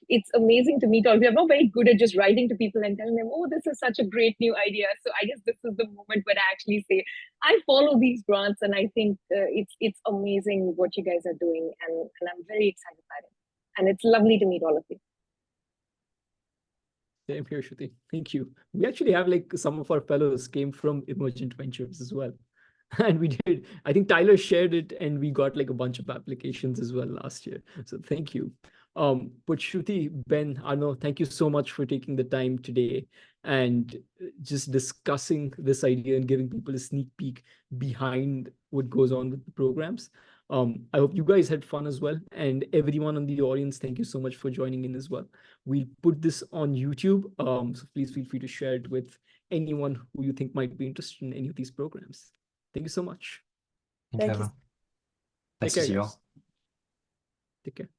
it's amazing to meet all of you. I'm not very good at just writing to people and telling them, oh, this is such a great new idea. So I guess this is the moment when I actually say, I follow these grants, and I think it's amazing what you guys are doing, and I'm very excited about it. And it's lovely to meet all of you. Same here, Shruti. Thank you. We actually have like some of our fellows came from Emergent Ventures as well. And we did, I think Tyler shared it and we got like a bunch of applications as well last year. So thank you. But Shruti, Ben, Arnaud, thank you so much for taking the time today and just discussing this idea and giving people a sneak peek behind what goes on with the programs. I hope you guys had fun as well. And everyone in the audience, thank you so much for joining in as well. We'll put this on YouTube. So please feel free to share it with anyone who you think might be interested in any of these programs. Thank you so much. Thank you, Thank you. Evan. Nice Take to see care, you guys. all. Take care.